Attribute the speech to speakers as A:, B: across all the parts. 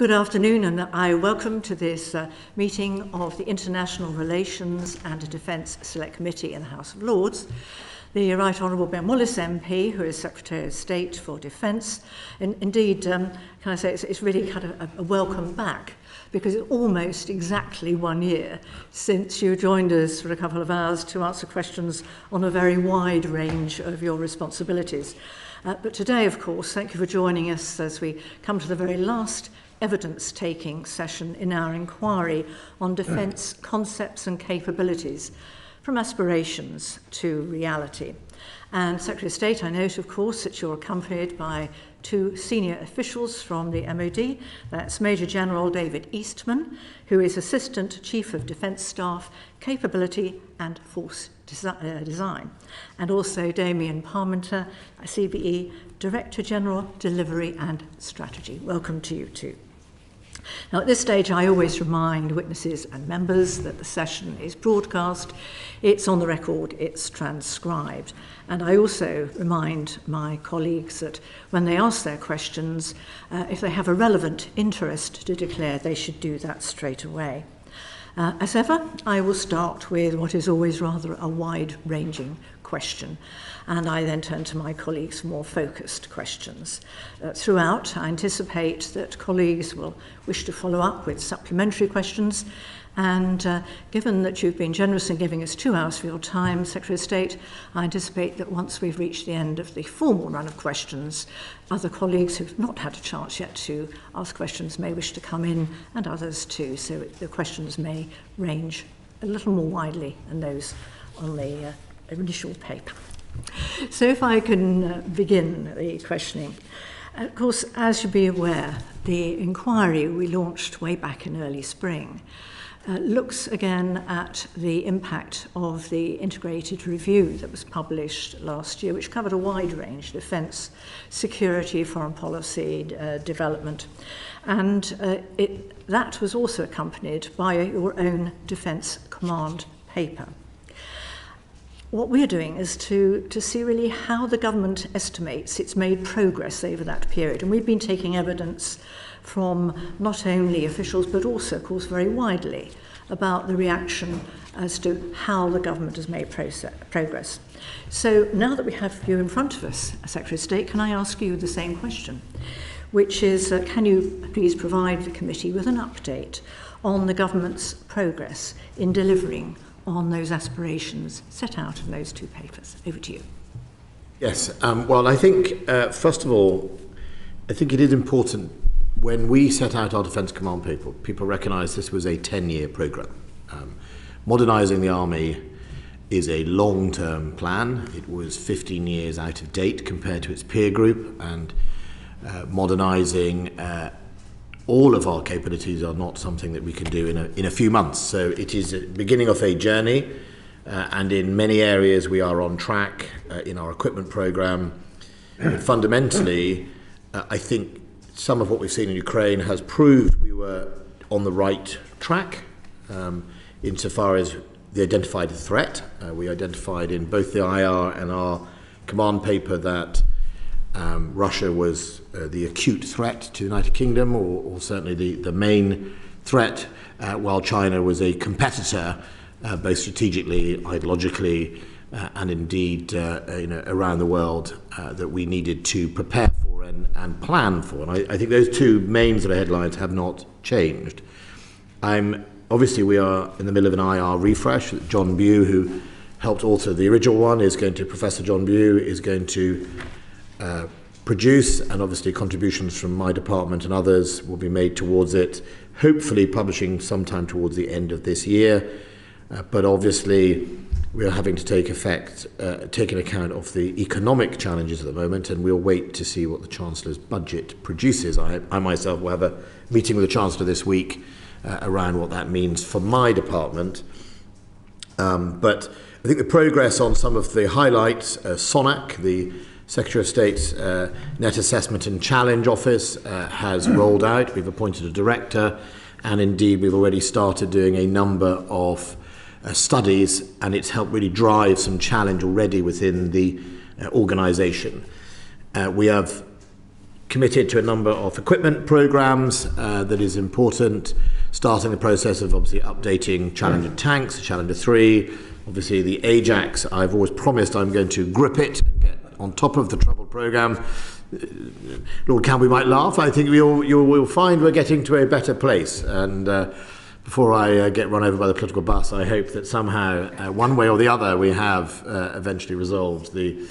A: Good afternoon, and I welcome to this meeting of the International Relations and Defence Select Committee in the House of Lords. The Right Honourable Ben Wallace MP, who is Secretary of State for Defence. And indeed, can I say it's really kind of a welcome back, because it's almost exactly 1 year since you joined us for a couple of hours to answer questions on a very wide range of your responsibilities. But today, of course, thank you for joining us as we come to the very last evidence-taking session in our inquiry on defence concepts and capabilities, from aspirations to reality. And Secretary of State, I note, of course, that you're accompanied by two senior officials from the MOD. That's Major General David Eastman, who is Assistant Chief of Defence Staff, Capability and Force Design, and also Damien Parmenter, CBE, Director General, Delivery and Strategy. Welcome to you too. Now, at this stage, I always remind witnesses and members that the session is broadcast, it's on the record, it's transcribed. And I also remind my colleagues that when they ask their questions, if they have a relevant interest to declare, they should do that straight away. As ever, I will start with what is always rather a wide-ranging question, and I then turn to my colleagues for more focused questions. Throughout, I anticipate that colleagues will wish to follow up with supplementary questions, and given that you've been generous in giving us 2 hours for your time, Secretary of State, I anticipate that once we've reached the end of the formal run of questions, other colleagues who've not had a chance yet to ask questions may wish to come in, and others too, so the questions may range a little more widely than those on the initial paper. So if I can begin the questioning. Of course, as you'll be aware, the inquiry we launched way back in early spring looks again at the impact of the integrated review that was published last year, which covered a wide range: defence, security, foreign policy, development. And that was also accompanied by your own Defence Command paper. What we're doing is to see really how the government estimates it's made progress over that period. And we've been taking evidence from not only officials, but also, of course, very widely about the reaction as to how the government has made progress. So now that we have you in front of us, Secretary of State, can I ask you the same question, which is, can you please provide the committee with an update on the government's progress in delivering on those aspirations set out in those two papers? Over to you.
B: Yes, well, I think, first of all, I think it is important when we set out our Defence Command paper, people recognise this was a 10-year programme. Modernising the Army is a long-term plan. It was 15 years out of date compared to its peer group, and modernising all of our capabilities are not something that we can do in a few months. So it is a beginning of a journey, and in many areas we are on track in our equipment programme. Fundamentally, I think some of what we've seen in Ukraine has proved we were on the right track insofar as the identified threat. We identified in both the IR and our command paper that Russia was the acute threat to the United Kingdom, or certainly the main threat, while China was a competitor, both strategically, ideologically, and indeed around the world, that we needed to prepare for and plan for. And I think those two main sort of headlines have not changed. Obviously, we are in the middle of an IR refresh. John Bew, who helped author the original one, Professor John Bew is going to produce, and obviously contributions from my department and others will be made towards it, hopefully publishing sometime towards the end of this year. But obviously we are having to take an account of the economic challenges at the moment, and we'll wait to see what the Chancellor's budget produces. I myself will have a meeting with the Chancellor this week around what that means for my department. But I think the progress on some of the highlights, SONAC, the Secretary of State's Net Assessment and Challenge Office, has rolled out. We've appointed a director, and indeed we've already started doing a number of studies, and it's helped really drive some challenge already within the organisation. We have committed to a number of equipment programs that is important, starting the process of obviously updating Challenger tanks, Challenger 3, obviously the Ajax. I've always promised I'm going to grip it and get on top of the troubled programme. Lord Campbell might laugh. I think you will find we're getting to a better place. And before I get run over by the political bus, I hope that somehow, one way or the other, we have eventually resolved the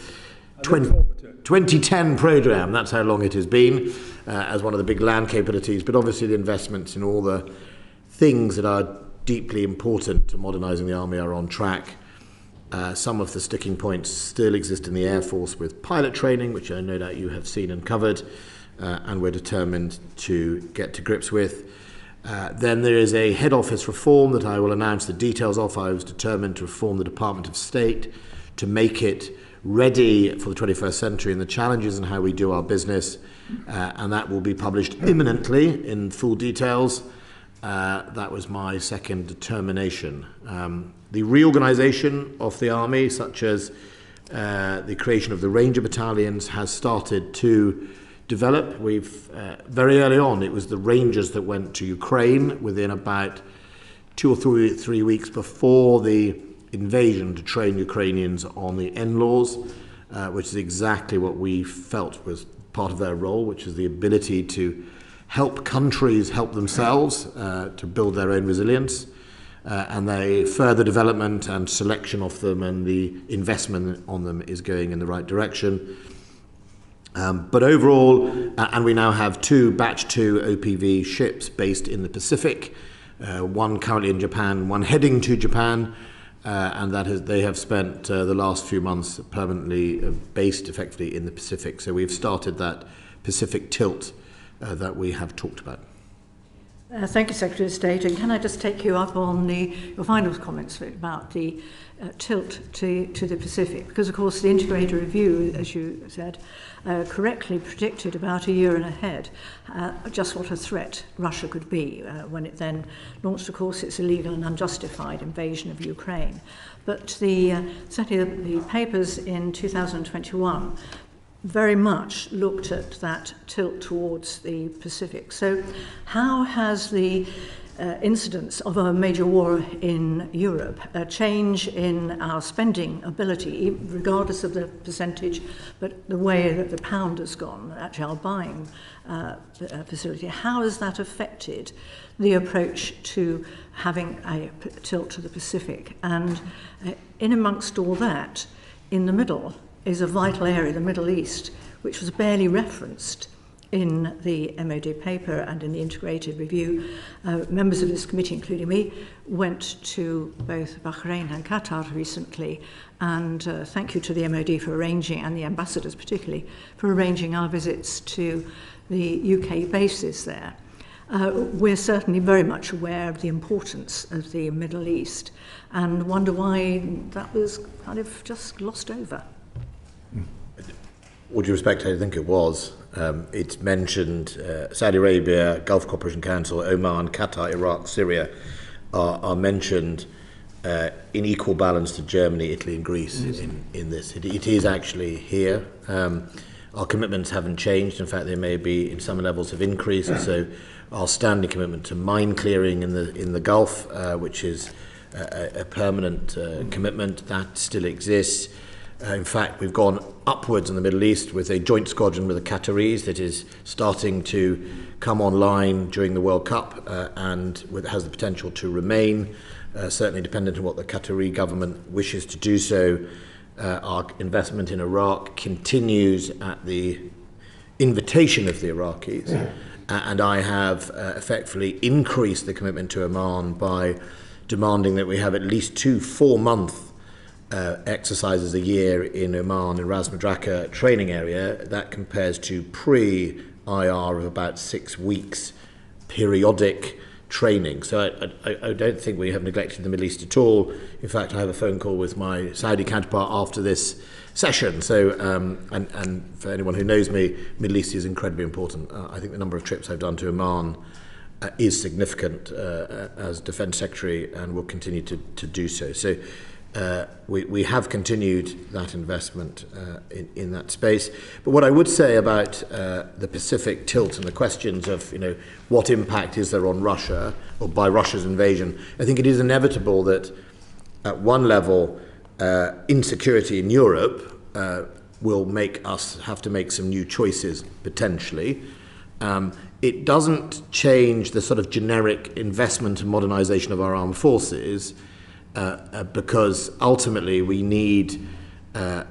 B: 2010 programme. That's how long it has been, as one of the big land capabilities. But obviously the investments in all the things that are deeply important to modernising the army are on track. Some of the sticking points still exist in the Air Force with pilot training, which I no doubt you have seen and covered, and we're determined to get to grips with. Then there is a head office reform that I will announce the details of. I was determined to reform the Department of State to make it ready for the 21st century and the challenges and how we do our business, and that will be published imminently in full details. That was my second determination. The reorganisation of the army, such as the creation of the Ranger battalions, has started to develop. We've very early on, it was the Rangers that went to Ukraine within about 2 or 3 weeks before the invasion to train Ukrainians on the NLAWs, which is exactly what we felt was part of their role, which is the ability to help countries help themselves to build their own resilience. And the further development and selection of them and the investment on them is going in the right direction. But overall, and we now have 2 Batch 2 OPV ships based in the Pacific, one currently in Japan, one heading to Japan, and they have spent the last few months permanently based effectively in the Pacific. So we've started that Pacific tilt that we have talked about.
A: Thank you, Secretary of State. And can I just take you up on your final comments about the tilt to the Pacific? Because, of course, the integrated review, as you said, correctly predicted about a year and ahead just what a threat Russia could be when it then launched, of course, its illegal and unjustified invasion of Ukraine. But certainly the papers in 2021 very much looked at that tilt towards the Pacific. So how has the incidence of a major war in Europe, a change in our spending ability, regardless of the percentage, but the way that the pound has gone, actually our buying facility, how has that affected the approach to having a tilt to the Pacific? And in amongst all that, in the middle, is a vital area, the Middle East, which was barely referenced in the MOD paper and in the integrated review. Members of this committee, including me, went to both Bahrain and Qatar recently, and thank you to the MOD for arranging, and the ambassadors particularly, for arranging our visits to the UK bases there. We're certainly very much aware of the importance of the Middle East and wonder why that was kind of just glossed over.
B: All due respect, I think it was. It's mentioned Saudi Arabia, Gulf Cooperation Council, Oman, Qatar, Iraq, Syria are mentioned in equal balance to Germany, Italy and Greece in this. It is actually here. Our commitments haven't changed. In fact, they may be in some levels have increased. So our standing commitment to mine clearing in the Gulf, which is a permanent commitment, that still exists. In fact, we've gone upwards in the Middle East with a joint squadron with the Qataris that is starting to come online during the World Cup and has the potential to remain, certainly dependent on what the Qatari government wishes to do so. Our investment in Iraq continues at the invitation of the Iraqis, and I have effectively increased the commitment to Oman by demanding that we have at least 2 4-month exercises a year in Oman, in Ras Madraka training area. That compares to pre-IR of about 6 weeks periodic training. So I don't think we have neglected the Middle East at all. In fact, I have a phone call with my Saudi counterpart after this session. So, and for anyone who knows me, Middle East is incredibly important. I think the number of trips I've done to Oman is significant as Defence Secretary and will continue to do so. So we have continued that investment in that space. But what I would say about the Pacific tilt and the questions of, what impact is there on Russia or by Russia's invasion, I think it is inevitable that at one level, insecurity in Europe will make us have to make some new choices potentially. It doesn't change the sort of generic investment and modernization of our armed forces, because ultimately we need, a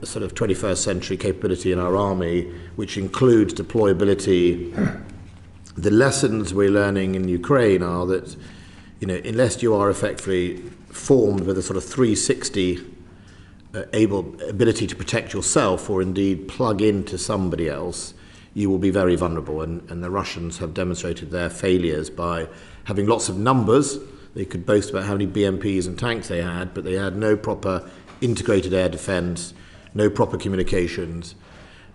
B: sort of 21st century capability in our army, which includes deployability. The lessons we're learning in Ukraine are that, unless you are effectively formed with a sort of 360 ability to protect yourself or indeed plug into somebody else, you will be very vulnerable. And the Russians have demonstrated their failures by having lots of numbers. They could boast about how many BMPs and tanks they had, but they had no proper integrated air defense, no proper communications,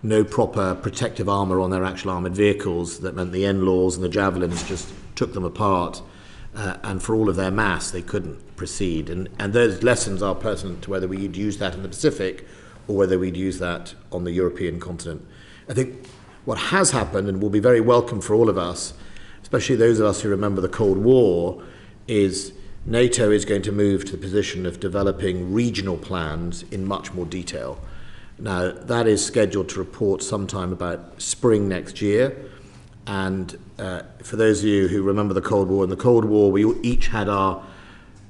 B: no proper protective armor on their actual armored vehicles. That meant the NLAWs and the Javelins just took them apart. And for all of their mass, they couldn't proceed. And those lessons are pertinent to whether we'd use that in the Pacific or whether we'd use that on the European continent. I think what has happened, and will be very welcome for all of us, especially those of us who remember the Cold War, is NATO is going to move to the position of developing regional plans in much more detail. Now, that is scheduled to report sometime about spring next year. And for those of you who remember the Cold War, in the Cold War, we each had our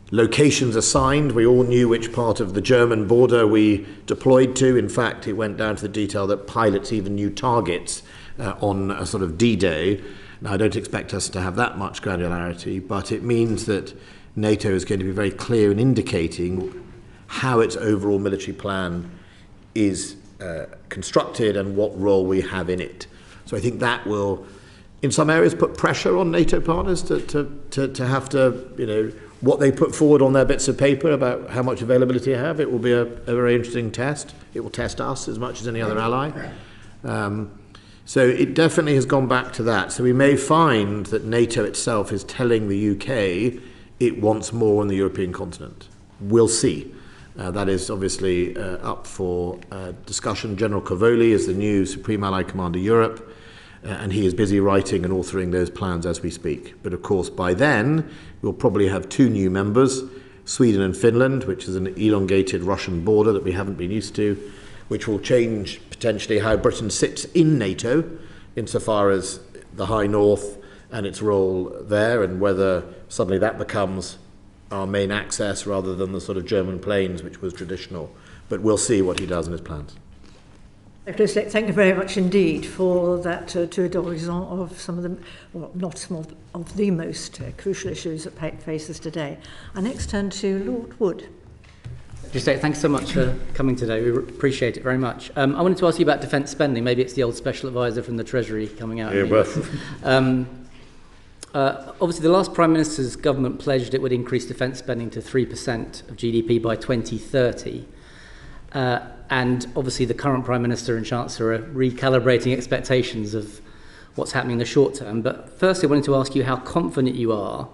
B: locations assigned. We all knew which part of the German border we deployed to. In fact, it went down to the detail that pilots even knew targets on a sort of D-Day. Now, I don't expect us to have that much granularity, but it means that NATO is going to be very clear in indicating how its overall military plan is constructed and what role we have in it. So I think that will, in some areas, put pressure on NATO partners to have to, what they put forward on their bits of paper about how much availability they have. It will be a very interesting test. It will test us as much as any other ally. So it definitely has gone back to that. So we may find that NATO itself is telling the UK it wants more on the European continent. We'll see. That is obviously up for discussion. General Cavoli is the new Supreme Allied Commander Europe, and he is busy writing and authoring those plans as we speak. But of course, by then, we'll probably have two new members, Sweden and Finland, which is an elongated Russian border that we haven't been used to, which will change potentially how Britain sits in NATO, insofar as the High North and its role there, and whether suddenly that becomes our main access rather than the sort of German plains, which was traditional. But we'll see what he does in his plans.
A: Thank you very much indeed for that tour d'horizon of some of the, well, not some of the most crucial issues that face us today. I next turn to Lord Wood.
C: Thanks so much for coming today. We appreciate it very much. I wanted to ask you about defence spending. Maybe it's the old special advisor from the Treasury coming out.
B: Yeah, well.
C: Obviously, the last Prime Minister's government pledged it would increase defence spending to 3% of GDP by 2030. And obviously, the current Prime Minister and Chancellor are recalibrating expectations of what's happening in the short term. But firstly, I wanted to ask you how confident you are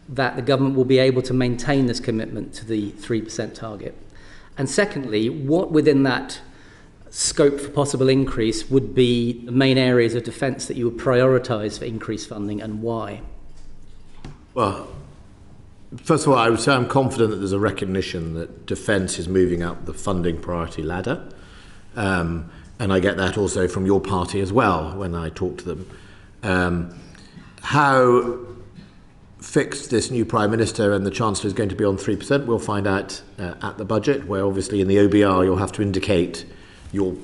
C: that the government will be able to maintain this commitment to the 3% target. And secondly, what within that scope for possible increase would be the main areas of defence that you would prioritise for increased funding, and why?
B: Well, first of all, I would say I'm confident that there's a recognition that defence is moving up the funding priority ladder. And I get that also from your party as well when I talk to them. How fixed this new Prime Minister and the Chancellor is going to be on 3%, we'll find out at the budget, where obviously in the OBR you'll have to indicate your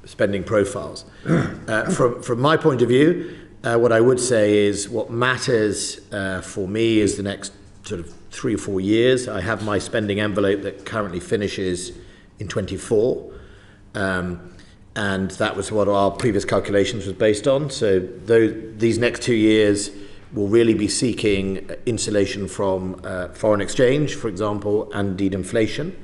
B: spending profiles. From my point of view, what I would say is what matters for me is the next sort of 3 or 4 years. I have my spending envelope that currently finishes in 24, and that was what our previous calculations was based on. So these next 2 years will really be seeking insulation from foreign exchange, for example, and indeed inflation.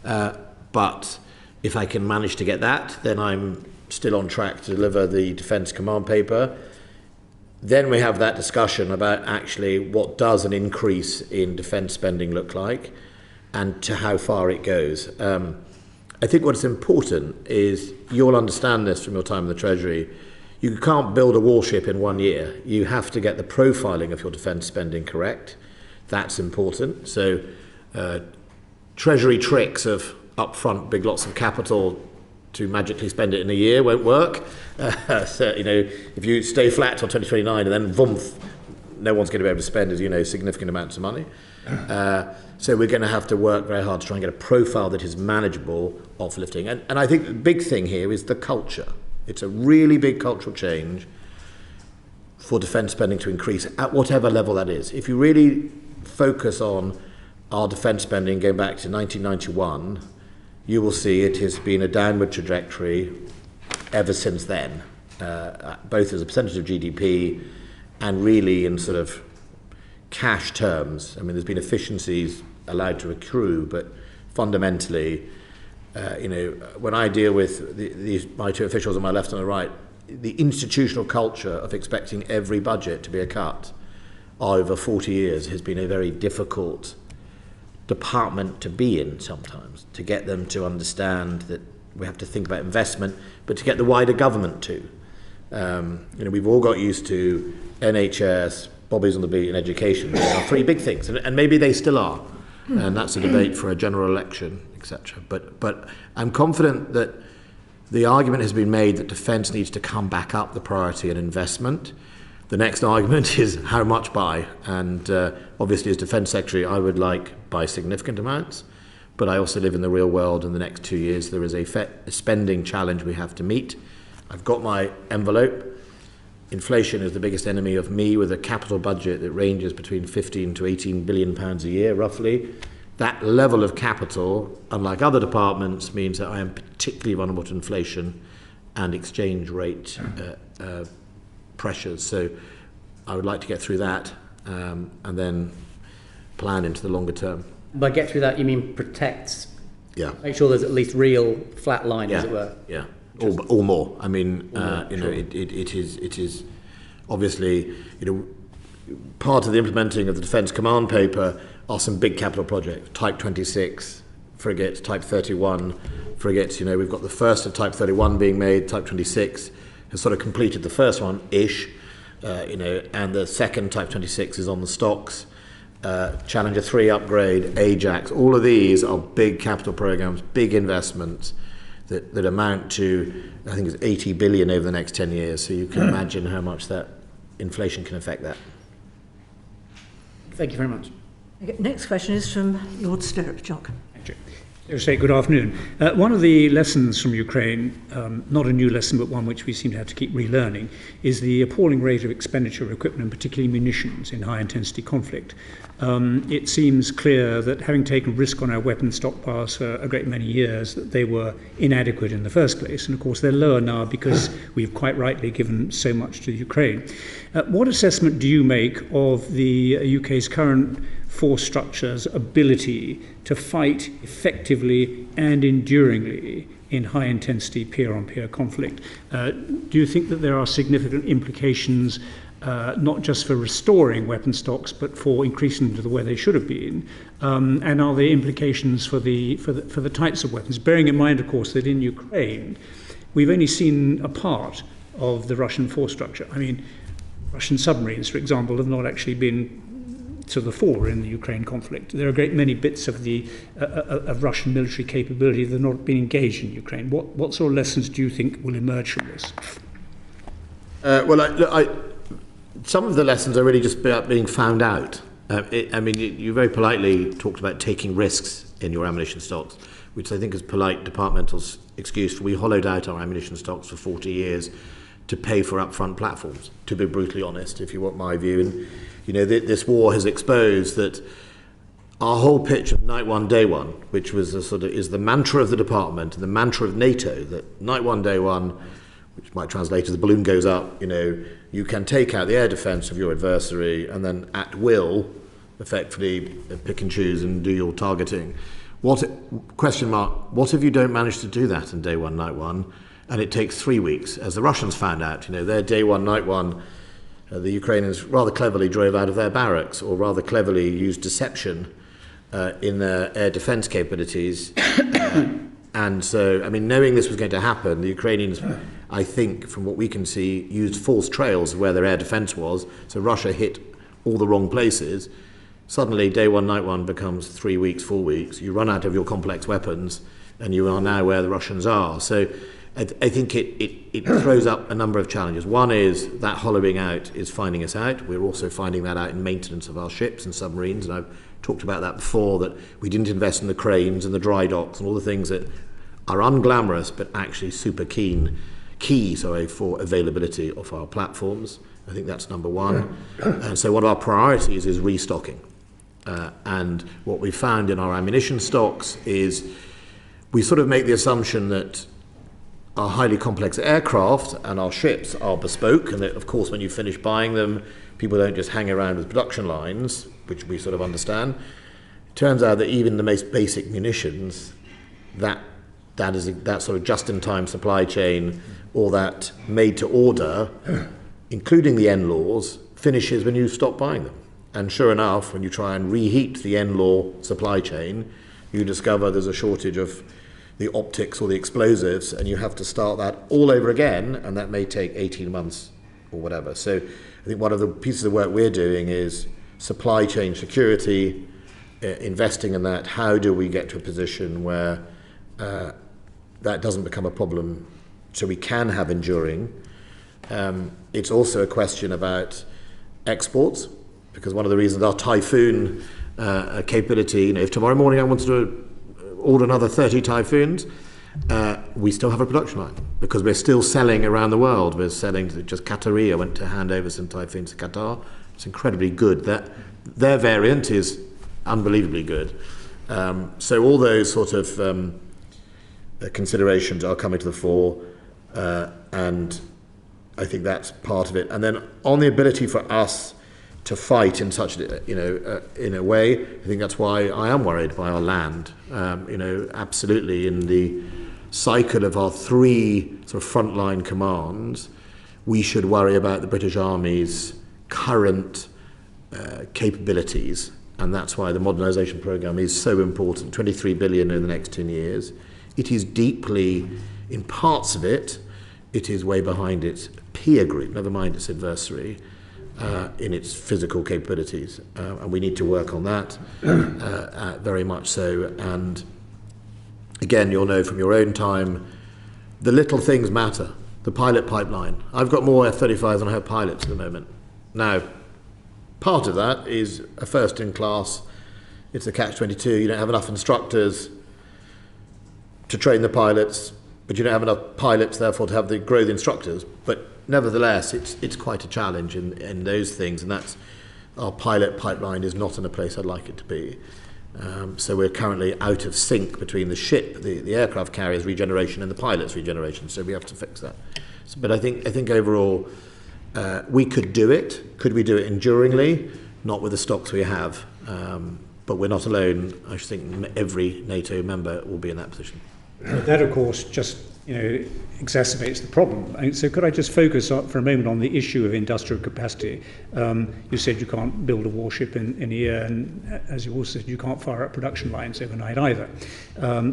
B: But if I can manage to get that, then I'm still on track to deliver the Defence Command Paper. Then we have that discussion about actually what does an increase in defence spending look like. and to how far it goes. I think what's important is, you'll understand this from your time in the Treasury, you can't build a warship in 1 year. You have to get the profiling of your defence spending correct. That's important. So Treasury tricks of upfront big lots of capital to magically spend it in a year won't work. So, you know, if you stay flat till 2029 and then voomf, no one's going to be able to spend, as you know, significant amounts of money. So we're going to have to work very hard to try and get a profile that is manageable of lifting. And I think the big thing here is the culture. It's a really big cultural change for defence spending to increase at whatever level that is. If you really focus on our defence spending going back to 1991, you will see it has been a downward trajectory ever since then, both as a percentage of GDP and really in sort of cash terms. I mean, there's been efficiencies allowed to accrue, but fundamentally, you know, when I deal with my two officials on my left and the right, the institutional culture of expecting every budget to be a cut over 40 years has been a very difficult department to be in sometimes, to get them to understand that we have to think about investment, but to get the wider government to. You know, we've all got used to NHS, Bobbies on the beat and education. They are three big things, and maybe they still are. And that's a debate for a general election, etc. But I'm confident that the argument has been made that defence needs to come back up the priority and investment. The next argument is how much by, and obviously as Defence Secretary I would like by significant amounts, but I also live in the real world. In the next 2 years there is a spending challenge we have to meet. I've got my envelope. Inflation is the biggest enemy of me, with a capital budget that ranges between 15 to 18 billion pounds a year roughly. That level of capital, unlike other departments, means that I am particularly vulnerable to inflation and exchange rate pressures. So I would like to get through that and then plan into the longer term.
C: By get through that, you mean protects?
B: Yeah.
C: Make sure there's at least real flat line, as it were.
B: Yeah. Or more. I mean, you know, it is obviously, you know, part of the implementing of the Defence Command Paper are some big capital projects, Type 26 frigates, Type 31 frigates. You know, we've got the first of Type 31 being made. Type 26 has sort of completed the first one-ish, you know, and the second Type 26 is on the stocks. Challenger 3 upgrade, Ajax, all of these are big capital programs, big investments that amount to, I think it's 80 billion over the next 10 years. So you can imagine how much that inflation can affect that.
C: Thank you very much.
A: Okay, next question is from Lord Stirrup. Jock.
D: Thank you. Good afternoon. One of the lessons from Ukraine, not a new lesson but one which we seem to have to keep relearning, is the appalling rate of expenditure of equipment, and particularly munitions, in high-intensity conflict. It seems clear that, having taken risk on our weapons stockpiles for a great many years, that they were inadequate in the first place, and of course they're lower now because we've quite rightly given so much to Ukraine. What assessment do you make of the UK's current force structure's ability to fight effectively and enduringly in high-intensity peer-on-peer conflict? Do you think that there are significant implications, not just for restoring weapon stocks, but for increasing them to where they should have been? And are there implications for the types of weapons? Bearing in mind, of course, that in Ukraine, we've only seen a part of the Russian force structure. I mean, Russian submarines, for example, have not actually been to the fore in the Ukraine conflict. There are a great many bits of the of Russian military capability that have not been engaged in Ukraine. What sort of lessons do you think will emerge from this?
B: Some of the lessons are really just about being found out. I mean, you very politely talked about taking risks in your ammunition stocks, which I think is polite departmental excuse for we hollowed out our ammunition stocks for 40 years to pay for upfront platforms, to be brutally honest, if you want my view. And, you know, this war has exposed that our whole pitch of night one, day one, which was a sort of is the mantra of the department and the mantra of NATO, that night one, day one, which might translate as the balloon goes up, you know, you can take out the air defence of your adversary and then at will, effectively pick and choose and do your targeting. What if you don't manage to do that in day one, night one, and it takes 3 weeks, as the Russians found out? You know, their day one, night one, the Ukrainians rather cleverly drove out of their barracks, or rather cleverly used deception in their air defence capabilities. And so, I mean, knowing this was going to happen, the Ukrainians, I think, from what we can see, used false trails of where their air defence was. So Russia hit all the wrong places. Suddenly, day one, night one becomes 3 weeks, 4 weeks. You run out of your complex weapons, and you are now where the Russians are. So I think it throws up a number of challenges. One is that hollowing out is finding us out. We're also finding that out in maintenance of our ships and submarines, and I've talked about that before, that we didn't invest in the cranes and the dry docks and all the things that are unglamorous but actually super key for availability of our platforms. I think that's number one. And so one of our priorities is restocking. And what we found in our ammunition stocks is we sort of make the assumption that our highly complex aircraft and our ships are bespoke, and that, of course, when you finish buying them, people don't just hang around with production lines, which we sort of understand. It turns out that even the most basic munitions, that sort of just-in-time supply chain, or that made-to-order, including the NLAWs, finishes when you stop buying them. And sure enough, when you try and reheat the NLAW supply chain, you discover there's a shortage of the optics or the explosives, and you have to start that all over again, and that may take 18 months or whatever. So I think one of the pieces of work we're doing is supply chain security, investing in that. How do we get to a position where that doesn't become a problem so we can have enduring? It's also a question about exports, because one of the reasons our Typhoon capability, if tomorrow morning I wanted to order another 30 Typhoons, we still have a production line, because we're still selling around the world. We're selling to just Qataria. I went to hand over some Typhoons to Qatar. It's incredibly good. Their variant is unbelievably good. So all those sort of considerations are coming to the fore, and I think that's part of it. And then on the ability for us to fight in such, in a way, I think that's why I am worried by our land. Absolutely, in the cycle of our three sort of frontline commands, we should worry about the British Army's current capabilities, and that's why the modernisation programme is so important. 23 billion in the next 10 years. It is deeply, in parts of it, it is way behind its peer group, never mind its adversary, in its physical capabilities. And we need to work on that very much so. And again, you'll know from your own time, the little things matter. The pilot pipeline. I've got more F-35s than I have pilots at the moment. Now, part of that is a first in class. It's a catch-22. You don't have enough instructors to train the pilots, but you don't have enough pilots, therefore, to grow the instructors. But nevertheless, it's quite a challenge in those things, and that's our pilot pipeline is not in a place I'd like it to be. So we're currently out of sync between the ship, the aircraft carrier's regeneration, and the pilot's regeneration. So we have to fix that. But I think overall, we could do it. Could we do it enduringly? Not with the stocks we have. But we're not alone. I think every NATO member will be in that position.
D: That, of course, just exacerbates the problem. And so could I just focus for a moment on the issue of industrial capacity? You said you can't build a warship in a year, and as you also said, you can't fire up production lines overnight either.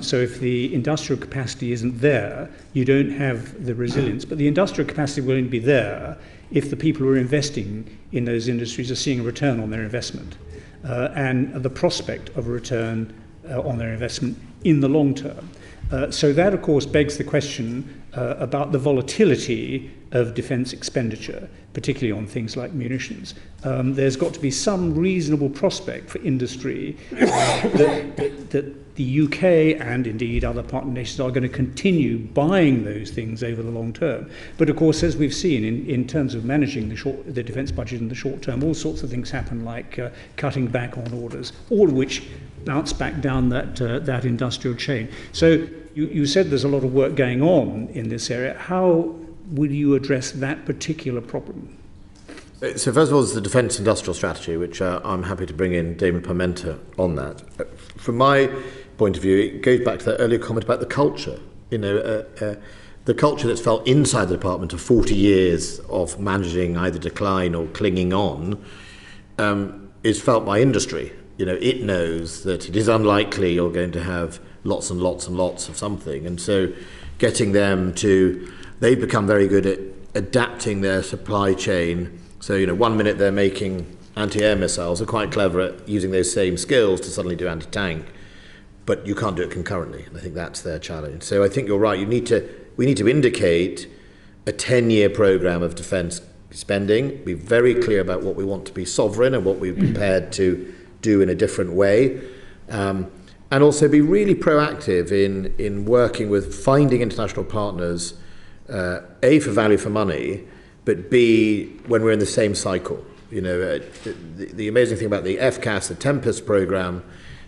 D: So if the industrial capacity isn't there, you don't have the resilience. But the industrial capacity will only be there if the people who are investing in those industries are seeing a return on their investment, and the prospect of a return on their investment in the long term. So that, of course, begs the question about the volatility of defence expenditure, particularly on things like munitions. There's got to be some reasonable prospect for industry that the UK and indeed other partner nations are going to continue buying those things over the long term. But, of course, as we've seen in terms of managing the defence budget in the short term, all sorts of things happen, like cutting back on orders, all of which bounce back down that industrial chain. So you said there's a lot of work going on in this area. How will you address that particular problem?
B: So first of all, it's the defence industrial strategy, which I'm happy to bring in Damon Pimenta on that. From my point of view, it goes back to that earlier comment about the culture. The culture that's felt inside the department of 40 years of managing either decline or clinging on is felt by industry. it knows that it is unlikely you're going to have lots and lots and lots of something. And so getting them they've become very good at adapting their supply chain. So, 1 minute they're making anti-air missiles, are quite clever at using those same skills to suddenly do anti-tank, but you can't do it concurrently. And I think that's their challenge. So I think you're right. We need to indicate a 10-year program of defence spending, be very clear about what we want to be sovereign and what we're prepared to do in a different way, and also be really proactive in working with finding international partners, A, for value for money, but B, when we're in the same cycle. The amazing thing about the FCAS, the Tempest program,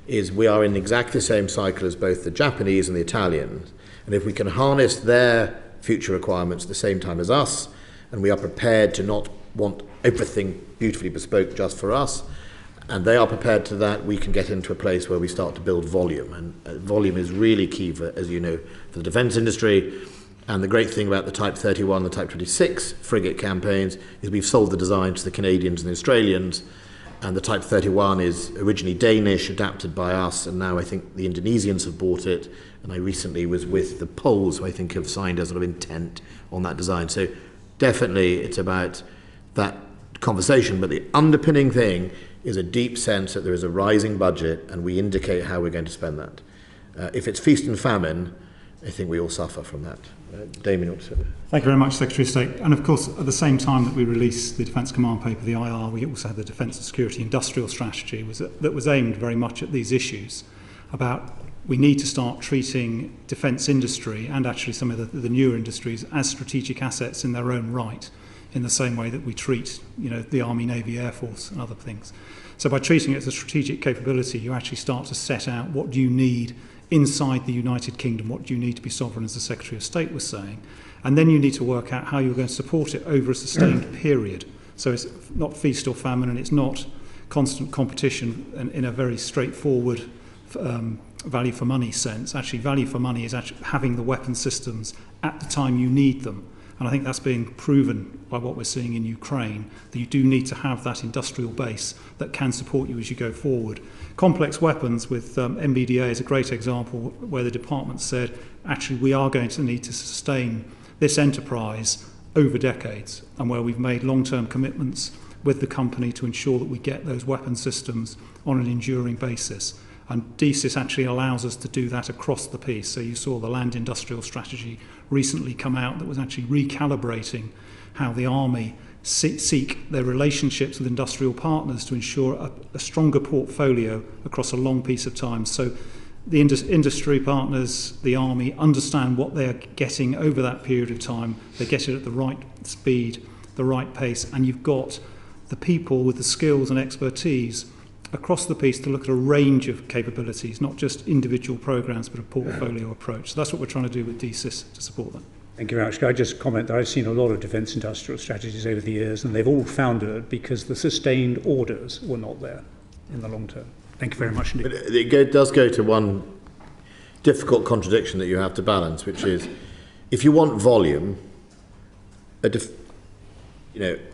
B: is we are in exactly the same cycle as both the Japanese and the Italians. And if we can harness their future requirements at the same time as us, and we are prepared to not want everything beautifully bespoke just for us, and they are prepared to that, we can get into a place where we start to build volume. And volume is really key, for the defence industry. And the great thing about the Type 31, the Type 26 frigate campaigns is we've sold the design to the Canadians and the Australians, and the Type 31 is originally Danish, adapted by us, and now I think the Indonesians have bought it, and I recently was with the Poles, who I think have signed a sort of intent on that design. So definitely it's about that conversation, but the underpinning thing is a deep sense that there is a rising budget and we indicate how we're going to spend that. If it's feast and famine, I think we all suffer from that. Damien, what to say?
E: Thank you very much, Secretary of State. And of course, at the same time that we released the Defence Command Paper, the IR, we also had the Defence and Security Industrial Strategy that was aimed very much at these issues about we need to start treating defence industry and actually some of the newer industries as strategic assets in their own right, in the same way that we treat the Army, Navy, Air Force and other things. So by treating it as a strategic capability, you actually start to set out what do you need inside the United Kingdom, what do you need to be sovereign, as the Secretary of State was saying. And then you need to work out how you're going to support it over a sustained period. So it's not feast or famine, and it's not constant competition in a very straightforward value for money sense. Actually, value for money is actually having the weapon systems at the time you need them. And I think that's being proven by what we're seeing in Ukraine, that you do need to have that industrial base that can support you as you go forward. Complex weapons with MBDA is a great example where the department said, actually, we are going to need to sustain this enterprise over decades, and where we've made long-term commitments with the company to ensure that we get those weapon systems on an enduring basis. And DCIS actually allows us to do that across the piece. So you saw the Land Industrial Strategy recently come out that was actually recalibrating how the Army seek their relationships with industrial partners to ensure a stronger portfolio across a long piece of time. So the industry partners, the Army, understand what they're getting over that period of time. They get it at the right speed, the right pace, and you've got the people with the skills and expertise across the piece to look at a range of capabilities, not just individual programs, but a portfolio approach. So that's what we're trying to do with DCIS to support that.
D: Thank you very much. Can I just comment that I've seen a lot of defence industrial strategies over the years, and they've all foundered because the sustained orders were not there in the long term. Thank you very much indeed.
B: But it does go to one difficult contradiction that you have to balance, which is if you want volume, an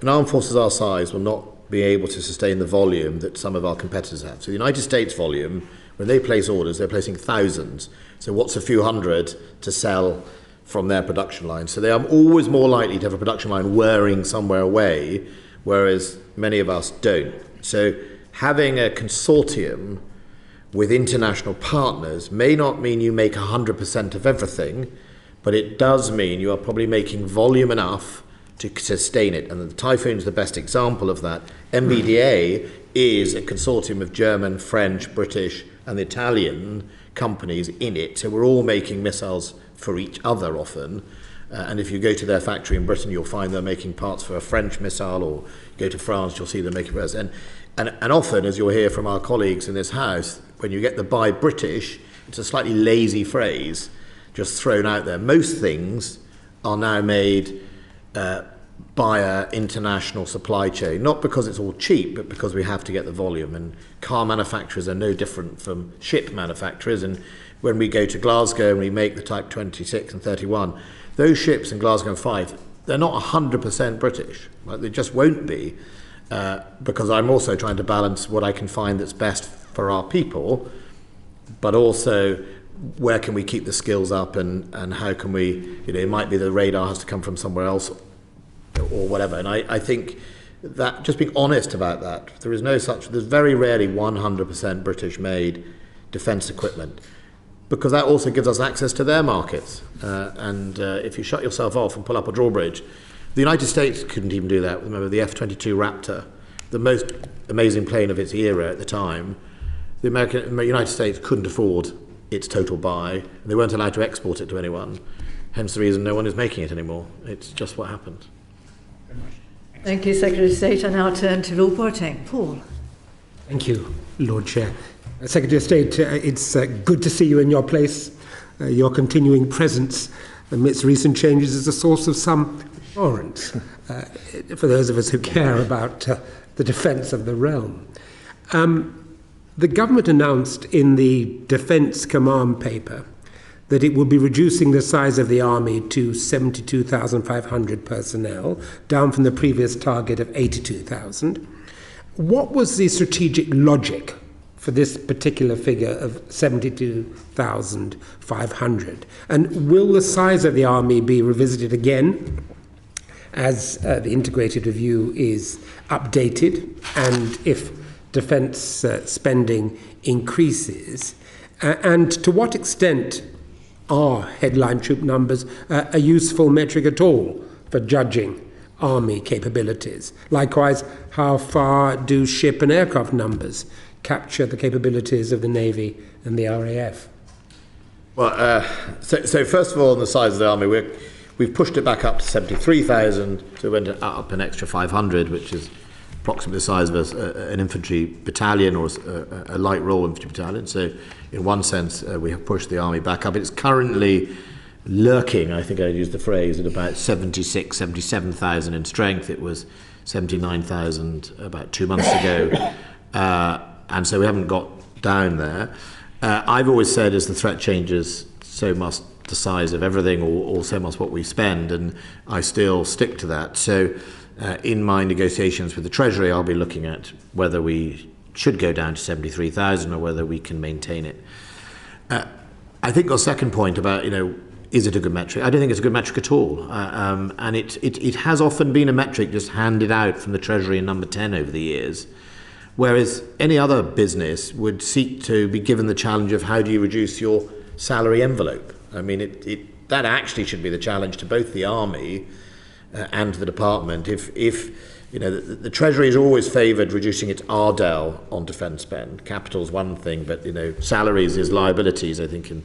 B: armed forces our size will not be able to sustain the volume that some of our competitors have. So the United States volume, when they place orders, they're placing thousands. So what's a few hundred to sell from their production line? So they are always more likely to have a production line whirring somewhere away, whereas many of us don't. So having a consortium with international partners may not mean you make 100% of everything, but it does mean you are probably making volume enough to sustain it. And the Typhoon is the best example of that. MBDA is a consortium of German, French, British and Italian companies in it. So we're all making missiles for each other often. And if you go to their factory in Britain, you'll find they're making parts for a French missile, or go to France, you'll see them making parts. And often, as you'll hear from our colleagues in this House, when you get the buy British, it's a slightly lazy phrase just thrown out there. Most things are now made by an international supply chain, not because it's all cheap, but because we have to get the volume. And car manufacturers are no different from ship manufacturers. And when we go to Glasgow and we make the Type 26 and 31, those ships in Glasgow and Fife, they're not 100% British. Right? They just won't be, because I'm also trying to balance what I can find that's best for our people, but also where can we keep the skills up, and how can we, it might be the radar has to come from somewhere else or whatever. And I think that just being honest about that, there's very rarely 100% British made defence equipment, because that also gives us access to their markets. And if you shut yourself off and pull up a drawbridge, the United States couldn't even do that. Remember the F-22 Raptor, the most amazing plane of its era at the time. The United States couldn't afford its total buy, and they weren't allowed to export it to anyone. Hence the reason no one is making it anymore. It's just what happened.
A: Thank you, Secretary of State. I now turn to Lord Boateng. Paul.
F: Thank you, Lord Chair. Secretary of State, it's good to see you in your place. Your continuing presence amidst recent changes is a source of some assurance for those of us who care about the defence of the realm. The government announced in the Defence Command paper that it would be reducing the size of the army to 72,500 personnel, down from the previous target of 82,000. What was the strategic logic for this particular figure of 72,500? And will the size of the army be revisited again as the integrated review is updated, and if defence spending increases? And to what extent are headline troop numbers a useful metric at all for judging army capabilities? Likewise, how far do ship and aircraft numbers capture the capabilities of the Navy and the RAF?
B: Well, so first of all, on the size of the army, we've pushed it back up to 73,000, so we went up an extra 500, which is approximately the size of an infantry battalion or a light Royal Infantry battalion. So in one sense, we have pushed the army back up. It's currently lurking, I think I used the phrase, at about 76, 77,000 in strength. It was 79,000 about 2 months ago. And so we haven't got down there. I've always said as the threat changes, so must the size of everything, or so must what we spend, and I still stick to that. So in my negotiations with the Treasury, I'll be looking at whether we should go down to 73,000 or whether we can maintain it. I think your second point about, is it a good metric? I don't think it's a good metric at all. And it has often been a metric just handed out from the Treasury in number 10 over the years, whereas any other business would seek to be given the challenge of how do you reduce your salary envelope. I mean, that actually should be the challenge to both the Army and the department. If the Treasury has always favoured reducing its RDEL on defence spend. Capital's one thing, but salaries is liabilities, I think, in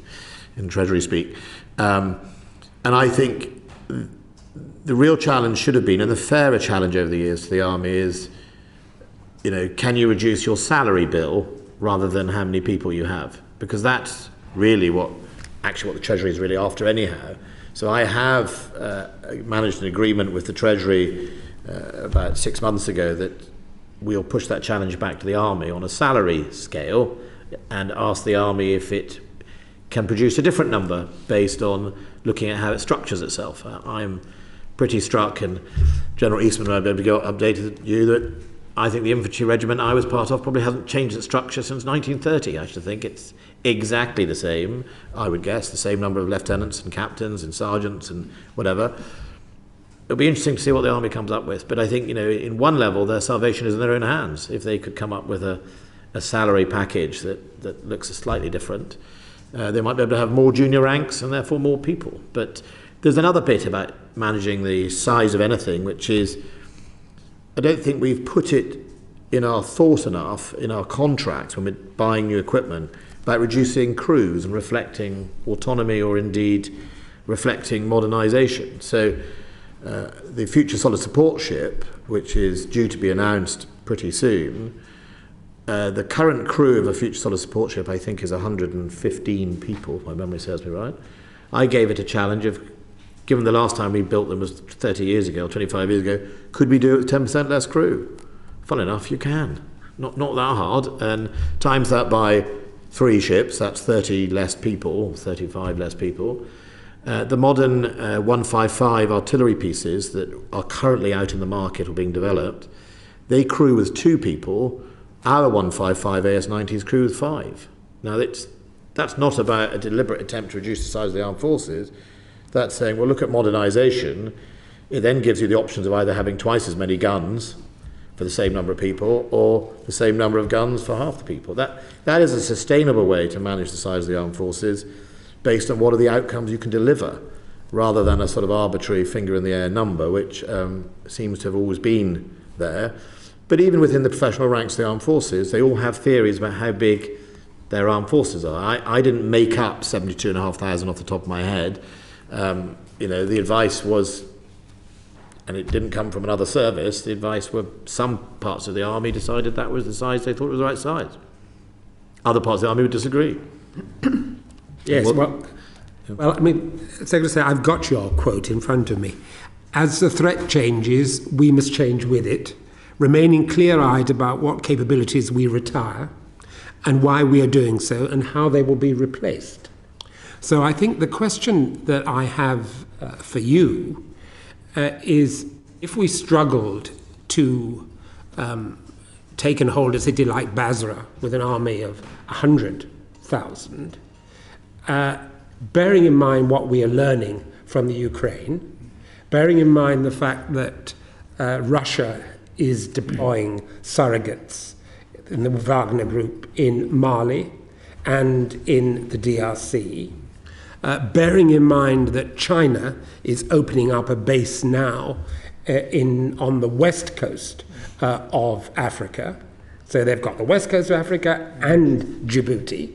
B: Treasury speak. And I think the real challenge should have been, and the fairer challenge over the years to the Army is, can you reduce your salary bill rather than how many people you have? Because that's really what the Treasury is really after anyhow. So I have managed an agreement with the Treasury about 6 months ago that we'll push that challenge back to the Army on a salary scale and ask the Army if it can produce a different number based on looking at how it structures itself. I'm pretty struck, and General Eastman might be able to go updated you, that I think the infantry regiment I was part of probably hasn't changed its structure since 1930. I should think it's exactly the same, I would guess, the same number of lieutenants and captains and sergeants and whatever. It'll be interesting to see what the Army comes up with. But I think, in one level, their salvation is in their own hands. If they could come up with a salary package that looks slightly different, they might be able to have more junior ranks and therefore more people. But there's another bit about managing the size of anything, which is, I don't think we've put it in our thought enough, in our contracts when we're buying new equipment, about reducing crews and reflecting autonomy, or indeed reflecting modernisation. So the Future Solid Support Ship, which is due to be announced pretty soon, the current crew of a Future Solid Support Ship, I think, is 115 people, if my memory serves me right. I gave it a challenge of, given the last time we built them was 30 years ago, 25 years ago, could we do it with 10% less crew? Fun enough, you can. Not that hard. And times that by 3 ships, that's 30 less people, 35 less people. The modern 155 artillery pieces that are currently out in the market or being developed, they crew with 2 people our 155 AS-90s crew with 5. Now, that's not about a deliberate attempt to reduce the size of the armed forces. That's saying, well, look at modernisation. It then gives you the options of either having twice as many guns for the same number of people or the same number of guns for half the people. That is a sustainable way to manage the size of the armed forces based on what are the outcomes you can deliver, rather than a sort of arbitrary finger-in-the-air number, which seems to have always been there. But even within the professional ranks of the armed forces, they all have theories about how big their armed forces are. I didn't make up 72,500 off the top of my head. The advice was, and it didn't come from another service, the advice were some parts of the army decided that was the size they thought was the right size. Other parts of the army would disagree.
F: Yes, well, I mean, Secretary, I've got your quote in front of me. As the threat changes, we must change with it, remaining clear-eyed about what capabilities we retire and why we are doing so and how they will be replaced. So I think the question that I have for you is, if we struggled to take and hold a city like Basra with an army of 100,000, bearing in mind what we are learning from the Ukraine, bearing in mind the fact that Russia is deploying surrogates in the Wagner Group in Mali and in the DRC, bearing in mind that China is opening up a base now on the west coast of Africa. So they've got the west coast of Africa and Djibouti.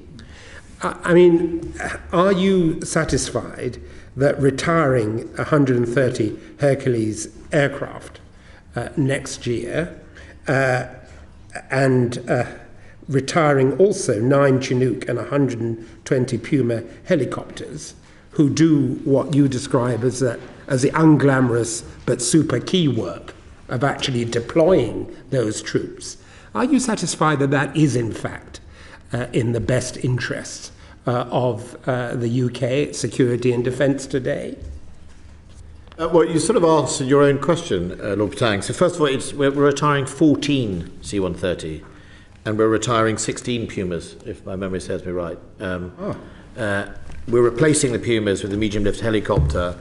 F: I mean, are you satisfied that retiring 130 Hercules aircraft next year and retiring also 9 Chinook and 120 Puma helicopters, who do what you describe as the unglamorous but super key work of actually deploying those troops, are you satisfied that that is in fact in the best interests of the UK security and defence today?
B: Well, you sort of answered your own question, Lord Patang. So first of all, we're retiring 14 C-130 and we're retiring 16 Pumas, if my memory serves me right. We're replacing the Pumas with a medium-lift helicopter,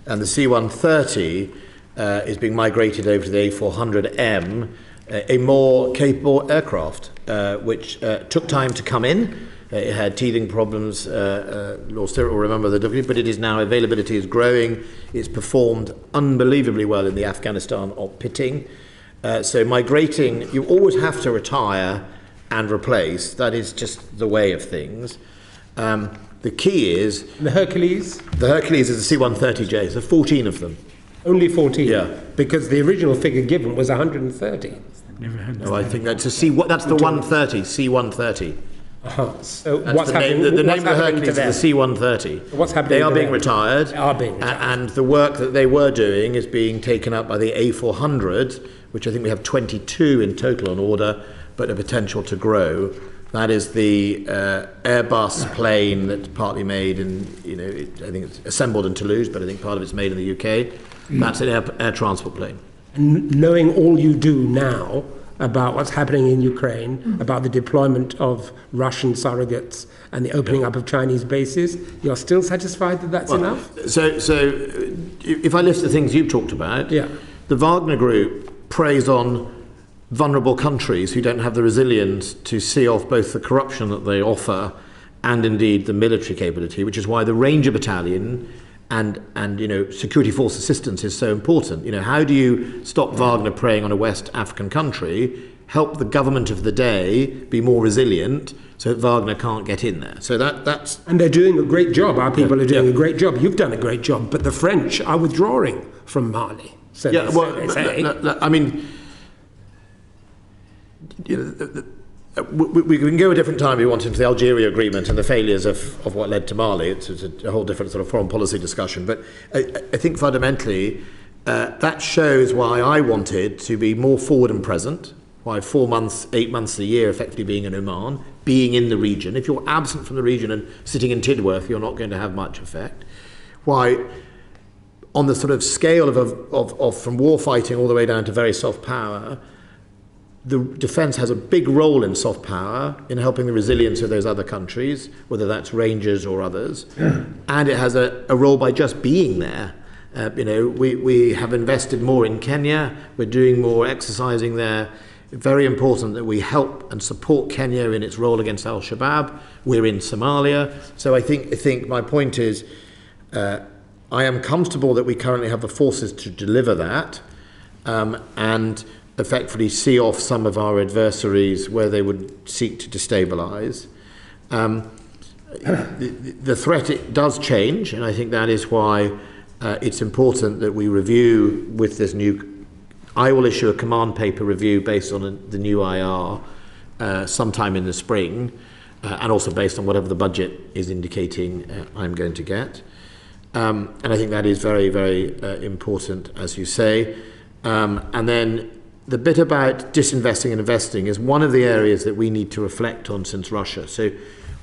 B: and the C-130 is being migrated over to the A400M, a more capable aircraft, which took time to come in. It had teething problems. Lord Stewart will remember the difficulty, but it is now, availability is growing. It's performed unbelievably well in the Afghanistan pitting. So migrating, you always have to retire and replace. That is just the way of things. The key is...
F: The Hercules?
B: The Hercules is the C-130J, so 14 of them.
F: Only 14?
B: Yeah.
F: Because the original figure given was 130.
E: Never had
B: No, I think that's that's the 130, C-130.
F: So
B: That's
F: what's happening?
B: The name of the
F: happening
B: Hercules
F: to them?
B: is the C-130.
F: What's happening?
B: They are
F: to
B: being
F: them?
B: retired.
F: They are being retired.
B: And the work that they were doing is being taken up by the A400, which I think we have 22 in total on order, but a potential to grow. That is the Airbus plane that's partly made in, I think it's assembled in Toulouse, but I think part of it's made in the UK. That's an air transport plane.
F: And knowing all you do now about what's happening in Ukraine, about the deployment of Russian surrogates and the opening up of Chinese bases, you're still satisfied that that's enough?
B: So if I list the things you've talked about,
F: Yeah.
B: The Wagner Group preys on vulnerable countries who don't have the resilience to see off both the corruption that they offer and indeed the military capability, which is why the Ranger Battalion and security force assistance is so important. How do you stop Wagner preying on a West African country, help the government of the day be more resilient so that Wagner can't get in there? So that's...
F: And they're doing a great job. Our people are doing a great job. You've done a great job. But the French are withdrawing from Mali. So
B: Yeah, well,
F: they say.
B: I mean... we can go a different time if we want into the Algeria agreement and the failures of what led to Mali. It's a whole different sort of foreign policy discussion. But I think fundamentally that shows why I wanted to be more forward and present, why 4 months, 8 months a year effectively being in Oman, being in the region. If you're absent from the region and sitting in Tidworth, you're not going to have much effect. Why, on the sort of scale of from war fighting all the way down to very soft power, the defence has a big role in soft power in helping the resilience of those other countries, whether that's Rangers or others, and it has a role by just being there. We have invested more in Kenya, we're doing more exercising there. Very important that we help and support Kenya in its role against Al-Shabaab. We're in Somalia. So I think my point is, I am comfortable that we currently have the forces to deliver that, and effectively see off some of our adversaries where they would seek to destabilise. The threat, it does change, and I think that is why it's important that we review with this new. I will issue a command paper review based on the new IR sometime in the spring, and also based on whatever the budget is indicating I'm going to get. And I think that is very, very important, as you say. And then the bit about disinvesting and investing is one of the areas that we need to reflect on since Russia. So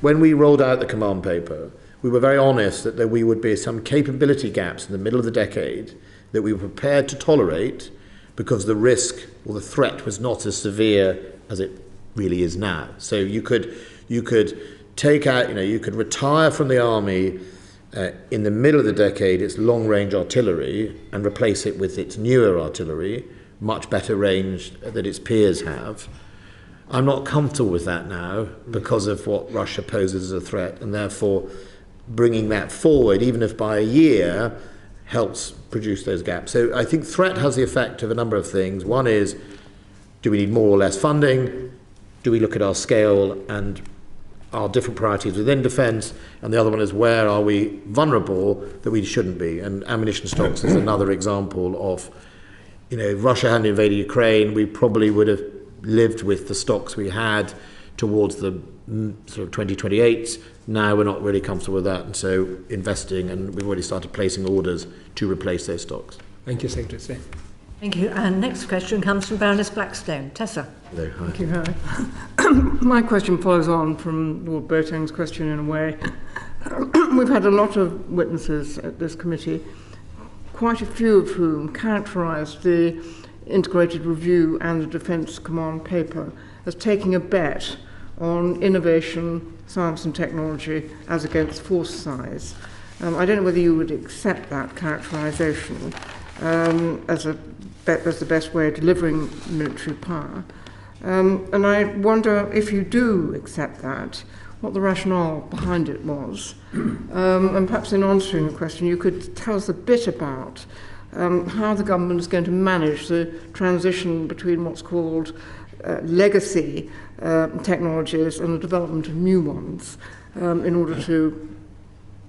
B: when we rolled out the command paper, we were very honest that there would be some capability gaps in the middle of the decade that we were prepared to tolerate because the risk or the threat was not as severe as it really is now. So you could take out, you could retire from the army in the middle of the decade its long-range artillery and replace it with its newer artillery, much better range that its peers have. I'm not comfortable with that now because of what Russia poses as a threat, and therefore bringing that forward, even if by a year, helps produce those gaps. So I think threat has the effect of a number of things. One is, do we need more or less funding? Do we look at our scale and our different priorities within defence? And the other one is, where are we vulnerable that we shouldn't be? And ammunition stocks is another example of, if Russia hadn't invaded Ukraine, we probably would have lived with the stocks we had towards the sort of 2028. Now we're not really comfortable with that, and so investing, and we've already started placing orders to replace those stocks.
F: Thank you, Secretary of State.
A: Thank you. And next question comes from Baroness Blackstone. Tessa.
B: Hello, hi.
G: Thank you, Harry. My question follows on from Lord Boateng's question in a way. We've had a lot of witnesses at this committee, quite a few of whom characterised the integrated review and the Defence Command paper as taking a bet on innovation, science and technology as against force size. I don't know whether you would accept that characterisation as the best way of delivering military power. And I wonder, if you do accept that, what the rationale behind it was. And perhaps in answering the question, you could tell us a bit about how the government is going to manage the transition between what's called legacy technologies and the development of new ones in order to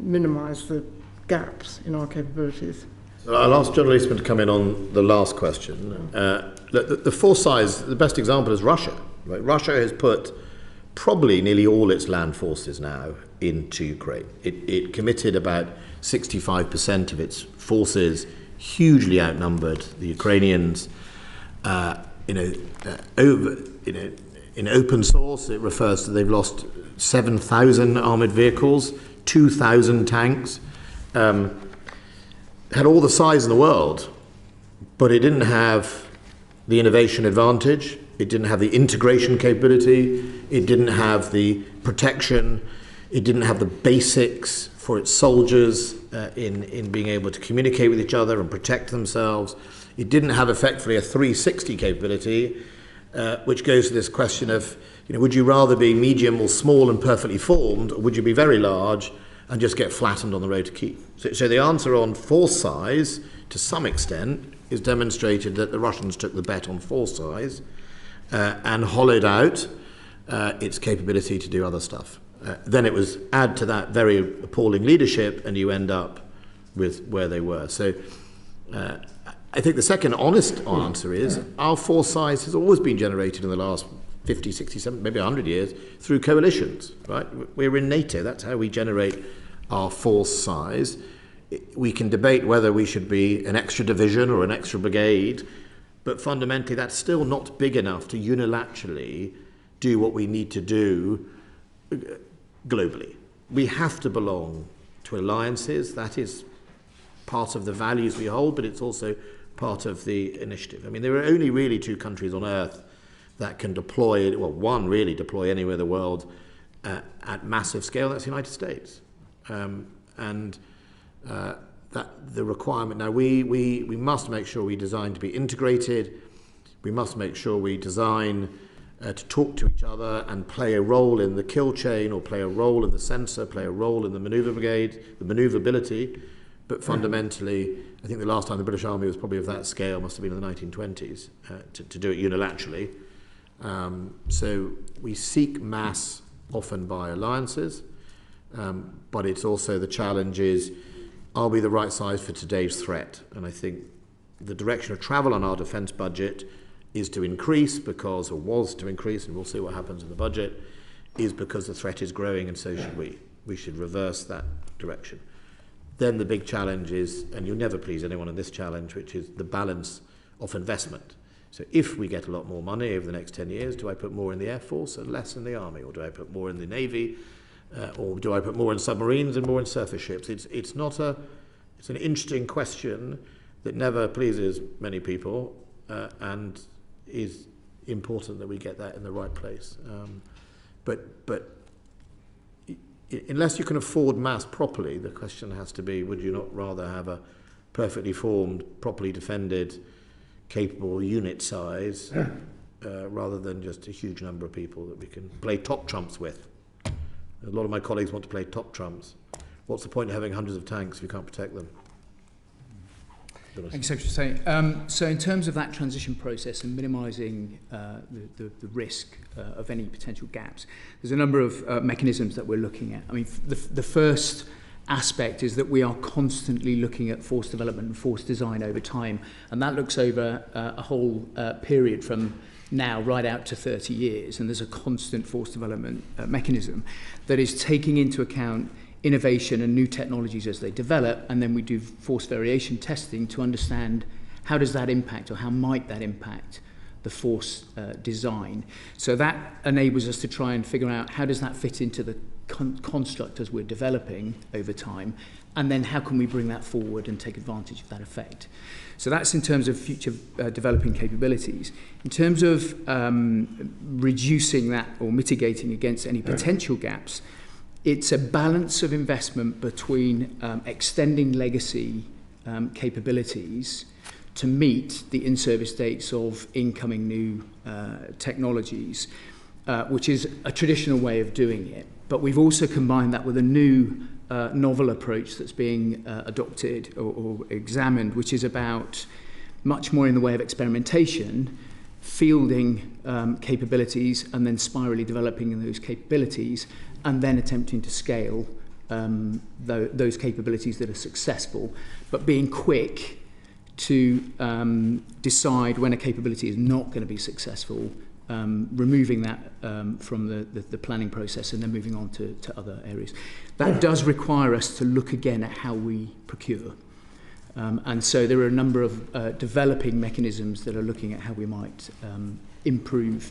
G: minimise the gaps in our capabilities.
B: So I'll ask John Leesman to come in on the last question. The force size, the best example is Russia. Right? Russia has put probably nearly all its land forces now into Ukraine. It committed about 65% of its forces, hugely outnumbered the Ukrainians. In open source, it refers to they've lost 7,000 armoured vehicles, 2,000 tanks. Had all the size in the world, but it didn't have the innovation advantage, it didn't have the integration capability, it didn't have the protection, it didn't have the basics for its soldiers in being able to communicate with each other and protect themselves. It didn't have effectively a 360 capability, which goes to this question of, would you rather be medium or small and perfectly formed, or would you be very large and just get flattened on the road to Kiev? So the answer on force size, to some extent, is demonstrated that the Russians took the bet on force size and hollowed out its capability to do other stuff. Then it was add to that very appalling leadership, and you end up with where they were. So I think the second honest answer is our force size has always been generated in the last 50, 60, 70, maybe 100 years through coalitions, right? We're in NATO. That's how we generate our force size. We can debate whether we should be an extra division or an extra brigade, but fundamentally that's still not big enough to unilaterally do what we need to do globally. We have to belong to alliances. That is part of the values we hold, but it's also part of the initiative. I mean, there are only really two countries on earth that can deploy, well, one really deploy anywhere in the world at massive scale. That's the United States. That the requirement, now we must make sure we design to be integrated. We must make sure we design to talk to each other and play a role in the kill chain, or play a role in the sensor, play a role in the manoeuvre brigade, the manoeuvrability. But fundamentally, I think the last time the British Army was probably of that scale must have been in the 1920s to do it unilaterally. So we seek mass often by alliances, but it's also the challenge is, are we the right size for today's threat? And I think the direction of travel on our defence budget is to increase because, or was to increase, and we'll see what happens in the budget, is because the threat is growing, and so should we. We should reverse that direction. Then the big challenge is, and you'll never please anyone in this challenge, which is the balance of investment. So if we get a lot more money over the next 10 years, do I put more in the Air Force and less in the Army? Or do I put more in the Navy? Or do I put more in submarines and more in surface ships? It's an interesting question that never pleases many people, and is important that we get that in the right place. But unless you can afford mass properly, the question has to be, would you not rather have a perfectly formed, properly defended, capable unit size, rather than just a huge number of people that we can play top trumps with? A lot of my colleagues want to play top trumps. What's the point of having hundreds of tanks if you can't protect them?
H: Thank you, Secretary. So in terms of that transition process and minimising the risk of any potential gaps, there's a number of mechanisms that we're looking at. I mean, the first aspect is that we are constantly looking at force development and force design over time, and that looks over a whole period from now right out to 30 years, and there's a constant force development mechanism that is taking into account innovation and new technologies as they develop, and then we do force variation testing to understand how does that impact, or how might that impact the force design. So that enables us to try and figure out how does that fit into the construct as we're developing over time, and then how can we bring that forward and take advantage of that effect. So that's in terms of future developing capabilities. In terms of reducing that or mitigating against any potential gaps, it's a balance of investment between extending legacy capabilities to meet the in-service dates of incoming new technologies, which is a traditional way of doing it. But we've also combined that with a new novel approach that's being adopted or examined, which is about much more in the way of experimentation, fielding capabilities and then spirally developing those capabilities, and then attempting to scale those capabilities that are successful, but being quick to decide when a capability is not going to be successful, removing that from the planning process and then moving on to other areas. That does require us to look again at how we procure. And so there are a number of developing mechanisms that are looking at how we might improve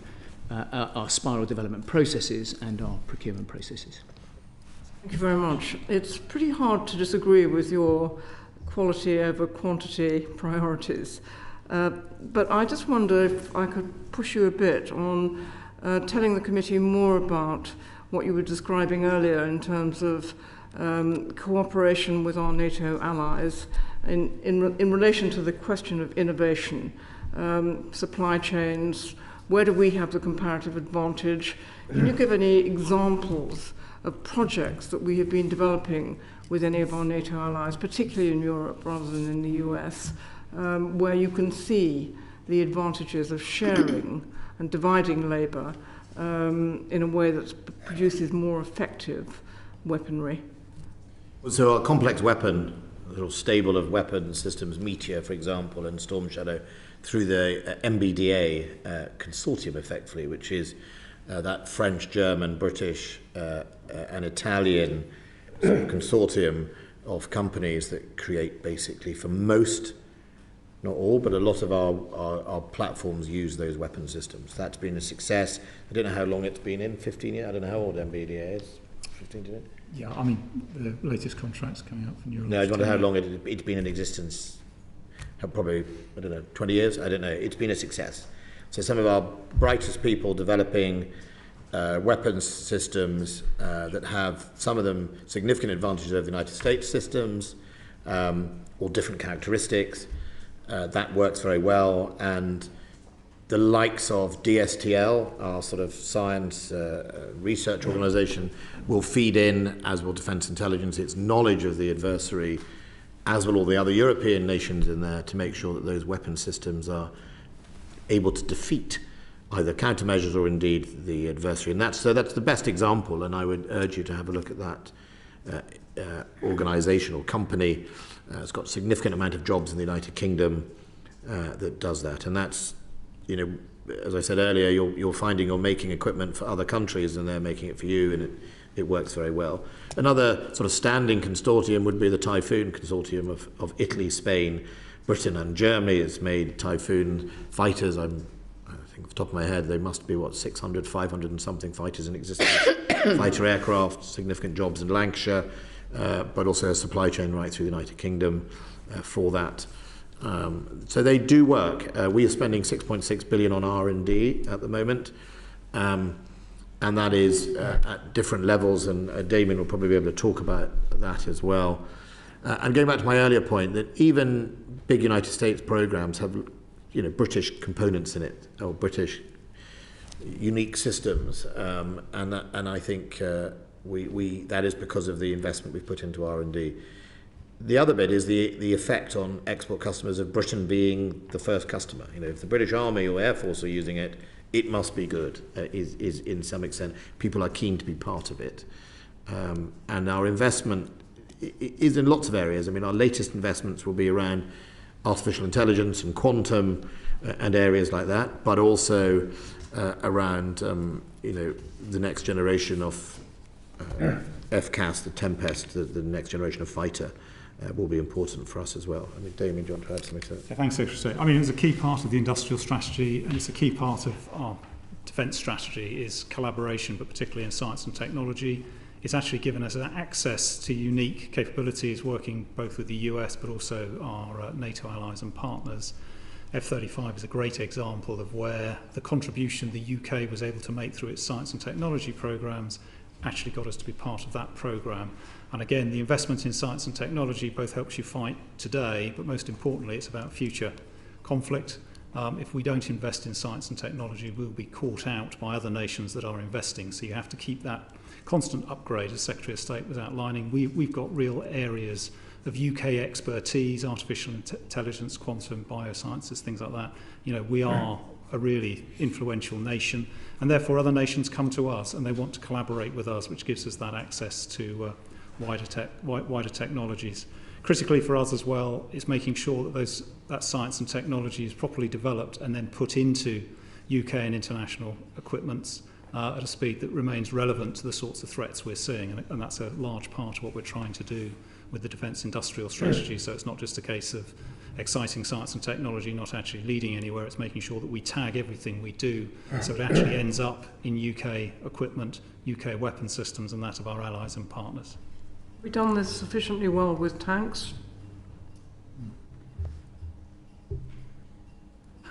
H: our spiral development processes and our procurement processes.
G: Thank you very much. It's pretty hard to disagree with your quality over quantity priorities. But I just wonder if I could push you a bit on telling the committee more about what you were describing earlier in terms of cooperation with our NATO allies in relation to the question of innovation, supply chains. Where do we have the comparative advantage? Can you give any examples of projects that we have been developing with any of our NATO allies, particularly in Europe rather than in the US, where you can see the advantages of sharing and dividing labour in a way that produces more effective weaponry?
B: So a complex weapon, a little stable of weapon systems, Meteor, for example, and Storm Shadow, through the MBDA consortium, effectively, which is that French, German, British, and Italian consortium of companies that create basically, for most, not all, but a lot of our platforms use those weapon systems. That's been a success. I don't know how long it's been in, 15 years? I don't know how old MBDA is. 15 years?
E: Yeah, I mean, the latest contract's coming up from Europe.
B: No, I wonder how long it's been in existence. Probably, I don't know, 20 years? I don't know. It's been a success. So some of our brightest people developing weapons systems that have, some of them, significant advantages over the United States systems, or different characteristics. That works very well. And the likes of DSTL, our sort of science research organization, will feed in, as will Defence Intelligence, its knowledge of the adversary, as will all the other European nations in there, to make sure that those weapon systems are able to defeat either countermeasures or indeed the adversary. And that's the best example, and I would urge you to have a look at that organisation or company. It's got a significant amount of jobs in the United Kingdom that does that. And that's, you know, as I said earlier, you're finding you're making equipment for other countries and they're making it for you, and it works very well. Another sort of standing consortium would be the Typhoon Consortium of Italy, Spain, Britain and Germany. Has made Typhoon fighters. I think off the top of my head, they must be, 600, 500 and something fighters in existence. Fighter aircraft, significant jobs in Lancashire, but also a supply chain right through the United Kingdom for that. So they do work. We are spending 6.6 billion on R&D at the moment, and that is at different levels, and Damien will probably be able to talk about that as well. And going back to my earlier point, that even big United States programs have, you know, British components in it, or British unique systems, and I think that is because of the investment we've put into R&D. The other bit is the effect on export customers of Britain being the first customer. You know, if the British Army or Air Force are using it, it must be good. Is in some extent, people are keen to be part of it, and our investment is in lots of areas. I mean, our latest investments will be around artificial intelligence and quantum and areas like that, but also around you know, the next generation of FCAS, the Tempest, the next generation of fighter. Will be important for us as well. I mean, Damien, do you want to add something to that?
E: Yeah, thanks, Secretary. I mean, it's a key part of the industrial strategy, and it's a key part of our defence strategy is collaboration, but particularly in science and technology. It's actually given us access to unique capabilities working both with the US but also our NATO allies and partners. F-35 is a great example of where the contribution the UK was able to make through its science and technology programmes actually got us to be part of that programme. And again, the investment in science and technology both helps you fight today, but most importantly, it's about future conflict. If we don't invest in science and technology, we'll be caught out by other nations that are investing. So you have to keep that constant upgrade, as Secretary of State was outlining. We've got real areas of UK expertise, artificial intelligence, quantum, biosciences, things like that. You know, we are a really influential nation, and therefore other nations come to us and they want to collaborate with us, which gives us that access to wider technologies. Critically for us as well is making sure that that science and technology is properly developed and then put into UK and international equipments at a speed that remains relevant to the sorts of threats we're seeing, and that's a large part of what we're trying to do with the defence industrial strategy. So it's not just a case of exciting science and technology not actually leading anywhere, it's making sure that we tag everything we do so it actually ends up in UK equipment, UK weapon systems, and that of our allies and partners.
G: We've done this sufficiently well with tanks.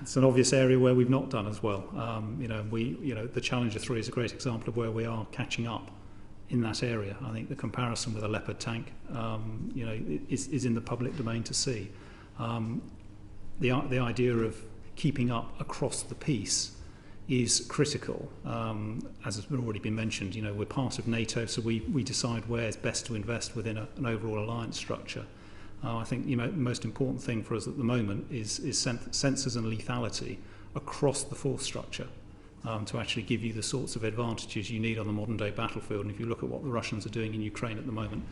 E: It's an obvious area where we've not done as well. The Challenger 3 is a great example of where we are catching up in that area. I think the comparison with a Leopard tank, is in the public domain to see. The idea of keeping up across the piece is critical. As has already been mentioned, you know, we're part of NATO, so we decide where it's best to invest within an overall alliance structure. I think, you know, the most important thing for us at the moment is sensors and lethality across the force structure to actually give you the sorts of advantages you need on the modern day battlefield. And if you look at what the Russians are doing in Ukraine at the moment,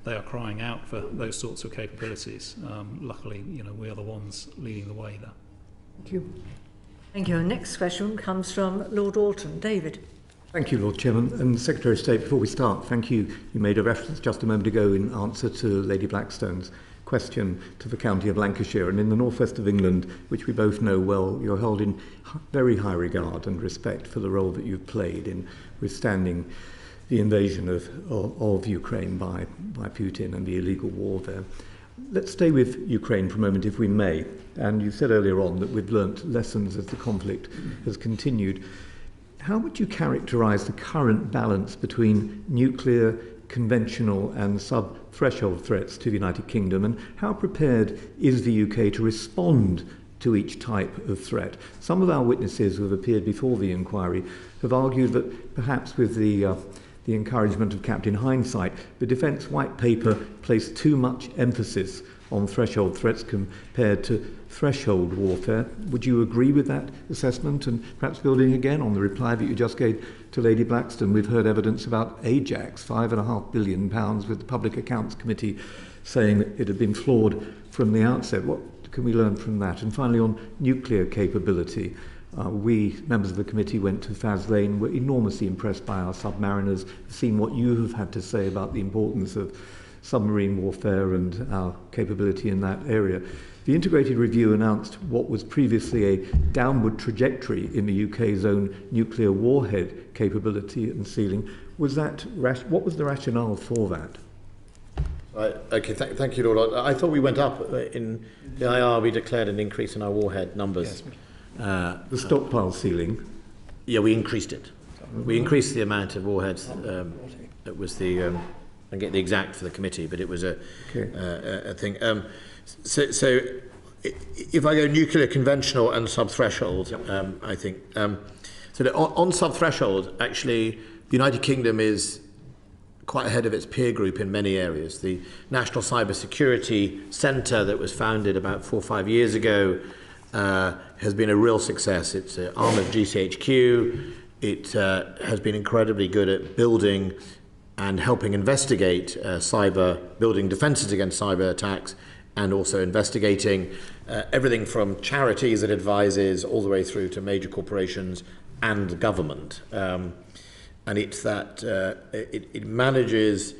E: they are crying out for those sorts of capabilities. Luckily, you know, we are the ones leading the way there.
A: Thank you. Thank you. Our next question comes from Lord Alton. David.
I: Thank you, Lord Chairman. And Secretary of State, before we start, thank you. You made a reference just a moment ago in answer to Lady Blackstone's question to the county of Lancashire. And in the northwest of England, which we both know well, you're held in very high regard and respect for the role that you've played in withstanding the invasion of Ukraine by Putin and the illegal war there. Let's stay with Ukraine for a moment, if we may. And you said earlier on that we've learnt lessons as the conflict has continued. How would you characterise the current balance between nuclear, conventional and sub-threshold threats to the United Kingdom, and how prepared is the UK to respond to each type of threat? Some of our witnesses who have appeared before the inquiry have argued that perhaps with the encouragement of Captain Hindsight, the Defence White Paper placed too much emphasis on threshold threats compared to threshold warfare. Would you agree with that assessment? And perhaps building again on the reply that you just gave to Lady Blackstone, we've heard evidence about Ajax, £5.5 billion, with the Public Accounts Committee saying that it had been flawed from the outset. What can we learn from that? And finally, on nuclear capability, we, members of the committee, went to Faslane, were enormously impressed by our submariners, seen what you have had to say about the importance of submarine warfare and our capability in that area. The integrated review announced what was previously a downward trajectory in the UK's own nuclear warhead capability and ceiling. What was the rationale for that?
B: Okay, thank you, Lord. I thought we went up in the IR. We declared an increase in our warhead numbers.
I: Yes. The stockpile ceiling.
B: Yeah, we increased it. We increased the amount of warheads. It was the I get the exact for the committee, but it was a thing. So if I go nuclear, conventional, and sub-threshold, I think so. On sub-threshold, actually, the United Kingdom is quite ahead of its peer group in many areas. The National Cyber Security Centre that was founded about 4 or 5 years ago has been a real success. It's an arm of GCHQ. It has been incredibly good at building and helping investigate building defences against cyber attacks, and also investigating everything from charities it advises all the way through to major corporations and government. And it's that it manages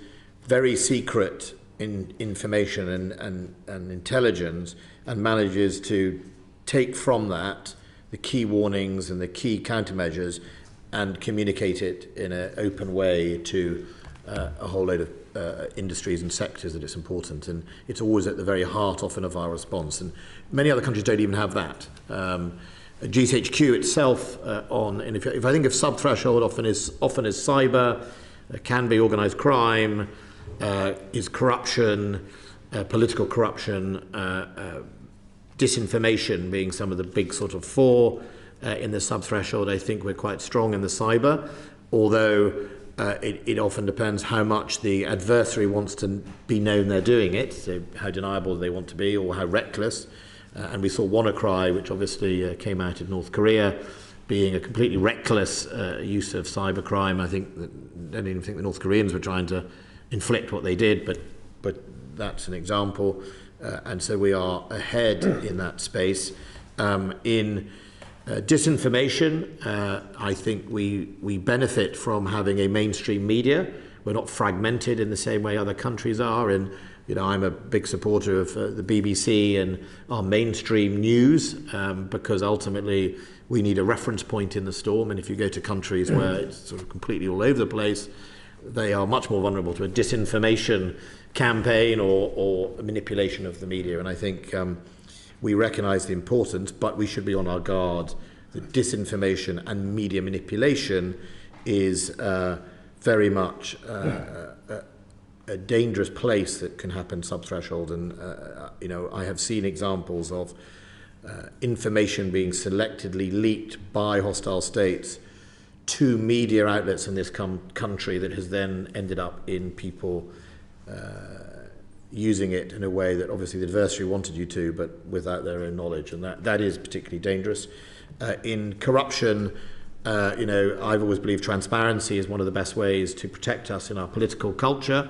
B: very secret information and intelligence, and manages to take from that the key warnings and the key countermeasures and communicate it in an open way to a whole load of industries and sectors that it's important. And it's always at the very heart often of our response. And many other countries don't even have that. GCHQ itself and if I think of sub-threshold, often is cyber, can be organised crime, is corruption, political corruption, disinformation being some of the big sort of four in the sub-threshold. I think we're quite strong in the cyber, although it often depends how much the adversary wants to be known they're doing it, so how deniable they want to be or how reckless. And we saw WannaCry, which obviously came out of North Korea, being a completely reckless use of cybercrime. I don't even think the North Koreans were trying to inflict what they did, but that's an example. And so we are ahead in that space. In disinformation, I think we benefit from having a mainstream media. We're not fragmented in the same way other countries are. And I'm a big supporter of the BBC and our mainstream news because ultimately we need a reference point in the storm. And if you go to countries where it's sort of completely all over the place, they are much more vulnerable to a disinformation campaign or a manipulation of the media. And I think we recognise the importance, but we should be on our guard. The disinformation and media manipulation is very much a dangerous place that can happen sub-threshold. And I have seen examples of information being selectively leaked by hostile states to media outlets in this country that has then ended up in people using it in a way that obviously the adversary wanted you to, but without their own knowledge, and that is particularly dangerous. In corruption, I've always believed transparency is one of the best ways to protect us in our political culture,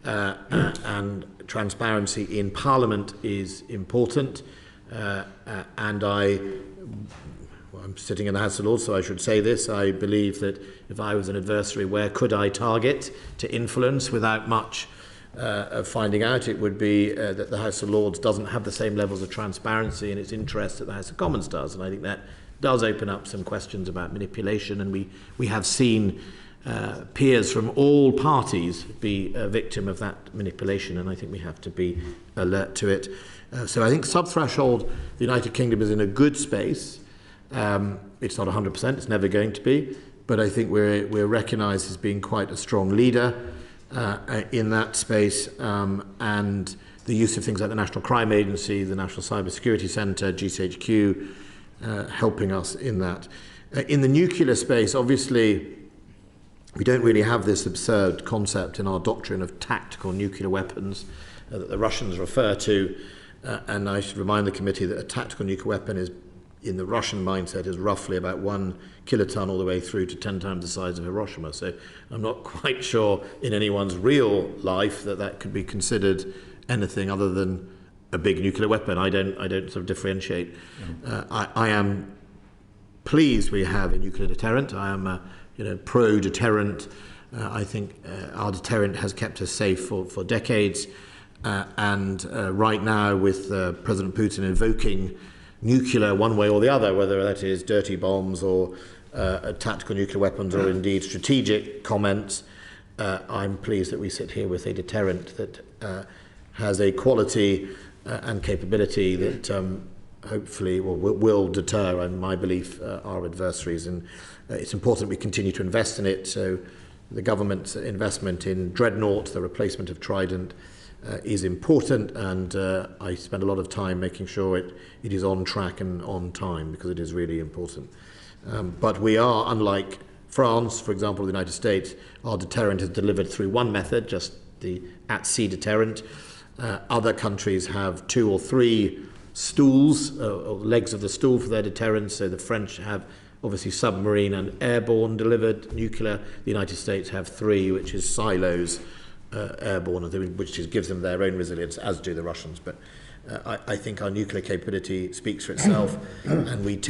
B: and transparency in Parliament is important. And I'm sitting in the House of Lords, so I should say this. I believe that if I was an adversary, where could I target to influence without much of finding out? It would be that the House of Lords doesn't have the same levels of transparency in its interests that the House of Commons does. And I think that does open up some questions about manipulation. And we have seen peers from all parties be a victim of that manipulation, and I think we have to be alert to it. So I think sub-threshold, the United Kingdom is in a good space. It's not 100%, it's never going to be, but I think we're recognised as being quite a strong leader in that space, and the use of things like the National Crime Agency, the National Cyber Security Centre, GCHQ, helping us in that. In the nuclear space, obviously, we don't really have this absurd concept in our doctrine of tactical nuclear weapons that the Russians refer to, and I should remind the committee that a tactical nuclear weapon is, in the Russian mindset, is roughly about 1 kiloton all the way through to 10 times the size of Hiroshima. So I'm not quite sure in anyone's real life that could be considered anything other than a big nuclear weapon. I don't sort of differentiate. I am pleased we have a nuclear deterrent. I am pro-deterrent. I think our deterrent has kept us safe for decades. And right now, with President Putin invoking nuclear one way or the other, whether that is dirty bombs or tactical nuclear weapons or indeed strategic comments, I'm pleased that we sit here with a deterrent that has a quality and capability that hopefully will deter, in my belief, our adversaries. And it's important we continue to invest in it. So the government's investment in Dreadnought, the replacement of Trident, is important, and I spend a lot of time making sure it is on track and on time, because it is really important. But we are, unlike France, for example, the United States, our deterrent is delivered through one method, just the at-sea deterrent. Other countries have 2 or 3 stools, or legs of the stool for their deterrents. So the French have obviously submarine and airborne delivered nuclear. The United States have 3, which is silos, airborne, which gives them their own resilience, as do the Russians. But I think our nuclear capability speaks for itself, and we're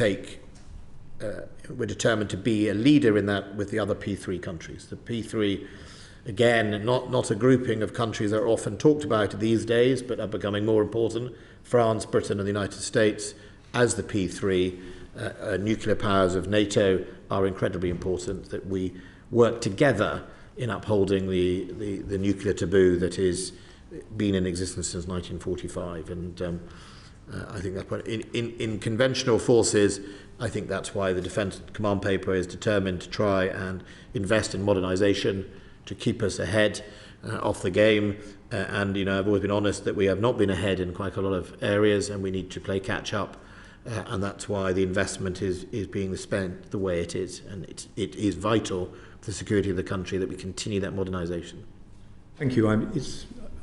B: determined to be a leader in that with the other P3 countries. The P3, again, not a grouping of countries that are often talked about these days, but are becoming more important. France, Britain and the United States as the P3 nuclear powers of NATO are incredibly important, that we work together in upholding the nuclear taboo that has been in existence since 1945. And I think that's in conventional forces, I think that's why the Defence Command Paper is determined to try and invest in modernisation to keep us ahead off the game. And I've always been honest that we have not been ahead in quite a lot of areas, and we need to play catch up. And that's why the investment is being spent the way it is, and it is vital for the security of the country that we continue that modernisation.
I: Thank you.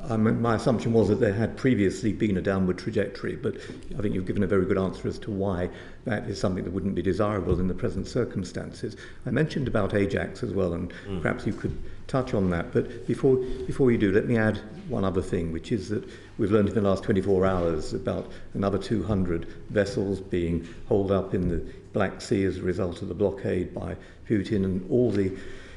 I: My assumption was that there had previously been a downward trajectory, but I think you've given a very good answer as to why that is something that wouldn't be desirable in the present circumstances. I mentioned about Ajax as well, and perhaps you could touch on that. But before you do, let me add one other thing, which is that we've learned in the last 24 hours about another 200 vessels being holed up in the Black Sea as a result of the blockade by Putin, and all the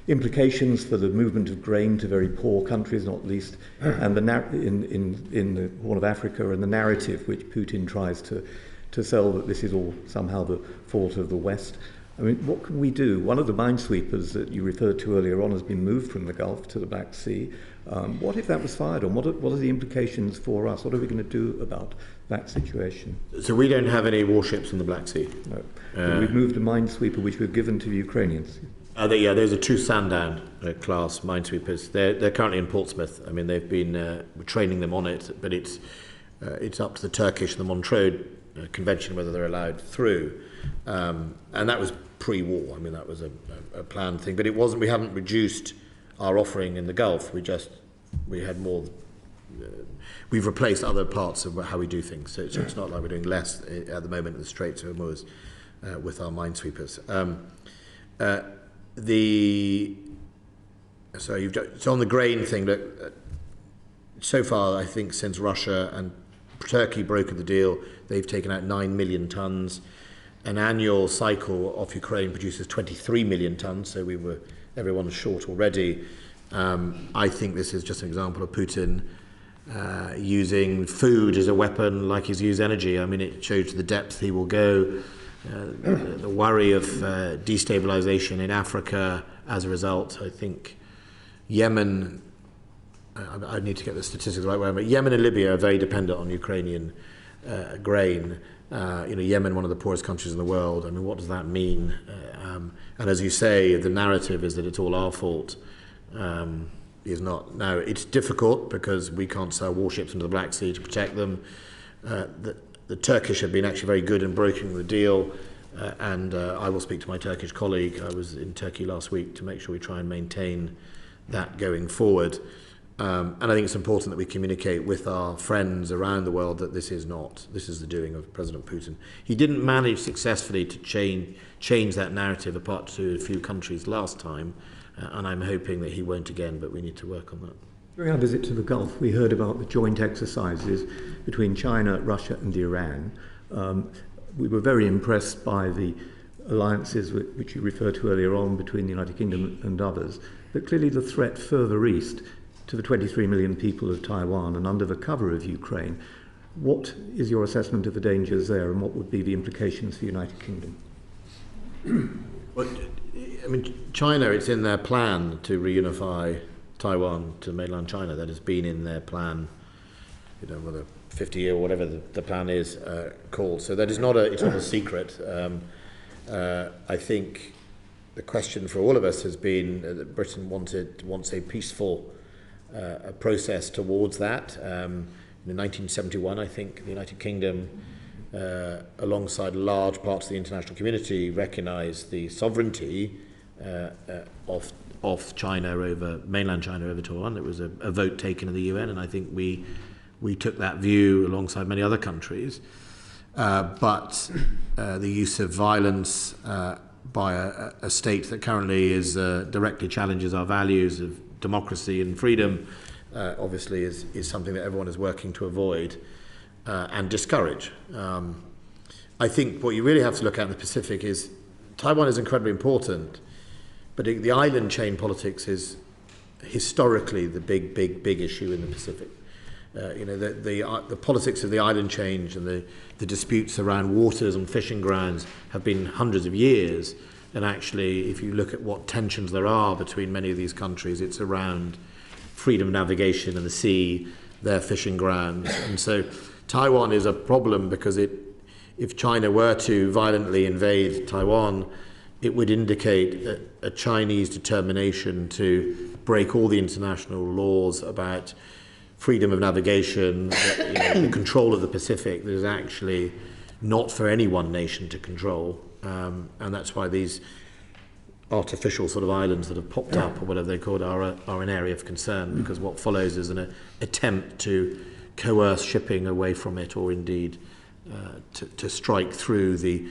I: implications for the movement of grain to very poor countries, not least, and in the Horn of Africa, and the narrative which Putin tries to sell that this is all somehow the fault of the West. I mean, what can we do? One of the minesweepers that you referred to earlier on has been moved from the Gulf to the Black Sea. What if that was fired on? What are the implications for us? What are we going to do about that situation?
B: So we don't have any warships in the Black Sea.
I: No. We've moved a minesweeper which we've given to the Ukrainians.
B: Those are 2 Sandown class minesweepers. They're currently in Portsmouth. I mean, they've been we're training them on it, but it's up to the Turkish and the Montreux Convention whether they're allowed through. And that was pre-war. I mean, that was a planned thing, but it wasn't. We haven't reduced our offering in the Gulf. We had more. We've replaced other parts of how we do things. So it's not like we're doing less at the moment in the Straits of Hormuz with our minesweepers. So on the grain thing, look, so far I think since Russia and Turkey brokered the deal, they've taken out 9 million tonnes. An annual cycle off Ukraine produces 23 million tonnes, so everyone's short already. I think this is just an example of Putin using food as a weapon like he's used energy. I mean, it shows the depth he will go the worry of destabilization in Africa as a result. I think Yemen, I need to get the statistics the right way, but Yemen and Libya are very dependent on Ukrainian grain. Yemen, one of the poorest countries in the world. I mean, what does that mean? And as you say, the narrative is that it's all our fault. Is not. Now, it's difficult because we can't sell warships into the Black Sea to protect them. The Turkish have been actually very good in brokering the deal, and I will speak to my Turkish colleague. I was in Turkey last week to make sure we try and maintain that going forward. And I think it's important that we communicate with our friends around the world that this is the doing of President Putin. He didn't manage successfully to change that narrative apart to a few countries last time, and I'm hoping that he won't again, but we need to work on that.
I: During our visit to the Gulf, we heard about the joint exercises between China, Russia and Iran. We were very impressed by the alliances which you referred to earlier on between the United Kingdom and others, but clearly the threat further east to the 23 million people of Taiwan and under the cover of Ukraine. What is your assessment of the dangers there, and what would be the implications for the United Kingdom?
B: Well, I mean, China, it's in their plan to reunify Taiwan to mainland China. That has been in their plan, whether 50-year or whatever the plan is called. So that is it's not a secret. I think the question for all of us has been that Britain wants a peaceful a process towards that. In 1971, I think the United Kingdom, alongside large parts of the international community, recognised the sovereignty of China over mainland China over Taiwan. There was a vote taken in the UN, and I think we took that view alongside many other countries. But the use of violence by a state that currently directly challenges our values of democracy and freedom, obviously is something that everyone is working to avoid and discourage. I think what you really have to look at in the Pacific is Taiwan is incredibly important, but the island chain politics is historically the big issue in the Pacific. The politics of the island chain and the disputes around waters and fishing grounds have been hundreds of years. And actually, if you look at what tensions there are between many of these countries, it's around freedom of navigation in the sea, their fishing grounds. And so Taiwan is a problem because if China were to violently invade Taiwan, it would indicate a Chinese determination to break all the international laws about freedom of navigation, the control of the Pacific that is actually not for any one nation to control. And that's why these artificial sort of islands that have popped up, or whatever they're called, are an area of concern, because what follows is an attempt to coerce shipping away from it, or indeed to strike through the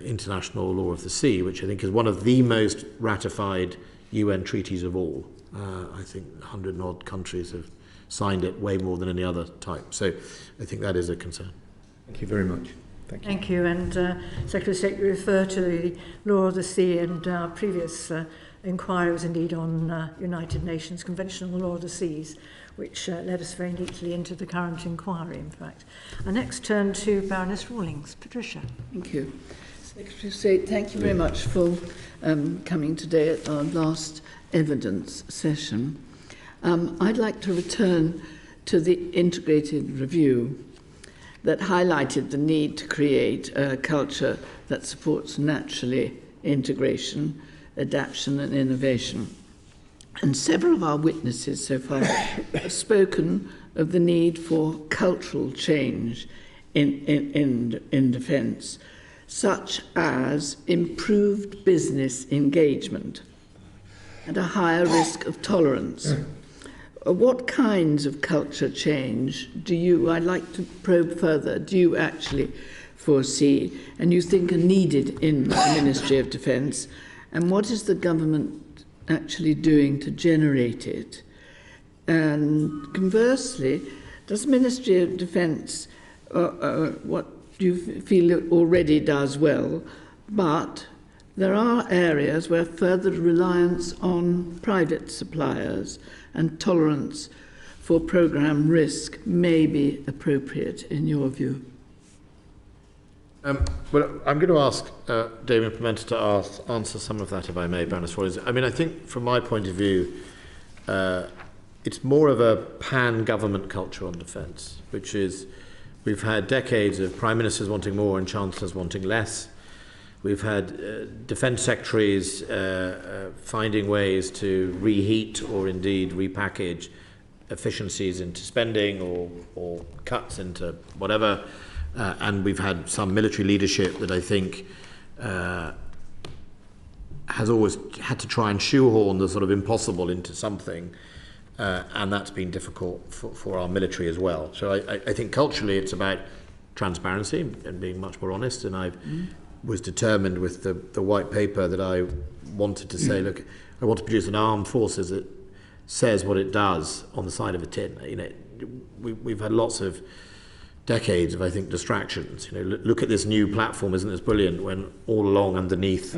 B: international law of the sea, which I think is one of the most ratified UN treaties of all. I think 100 and odd countries have signed it, way more than any other type. So I think that is a concern.
I: Thank you very much.
A: Thank you. And Secretary of State, you refer to the law of the sea, and our previous inquiry was indeed on United Nations Convention on the Law of the Seas, which led us very neatly into the current inquiry, in fact. I next turn to Baroness Rawlings. Patricia.
J: Thank you. Secretary of State, thank you very much for coming today at our last evidence session. I'd like to return to the integrated review that highlighted the need to create a culture that supports naturally integration, adaptation and innovation. And several of our witnesses so far have spoken of the need for cultural change in defence, such as improved business engagement and a higher risk of tolerance. What kinds of culture change I'd like to probe further, do you actually foresee and you think are needed in the Ministry of Defence? And what is the government actually doing to generate it? And conversely, does the Ministry of Defence, what do you feel it already does well, but there are areas where further reliance on private suppliers and tolerance for programme risk may be appropriate in your view?
B: Well, I'm going to ask Damien Pimenta to answer some of that, if I may, Baroness Wallace. I mean, I think from my point of view, it's more of a pan-government culture on defence, which is we've had decades of Prime Ministers wanting more and Chancellors wanting less. We've had defence secretaries finding ways to reheat or indeed repackage efficiencies into spending or cuts into whatever. And we've had some military leadership that I think has always had to try and shoehorn the sort of impossible into something. And that's been difficult for our military as well. So I think culturally it's about transparency and being much more honest. And I was determined with the white paper that I wanted to say, look, I want to produce an armed forces that says what it does on the side of a tin. You know, we've had lots of decades of, I think, distractions. You know, look at this new platform, isn't this brilliant? When all along underneath,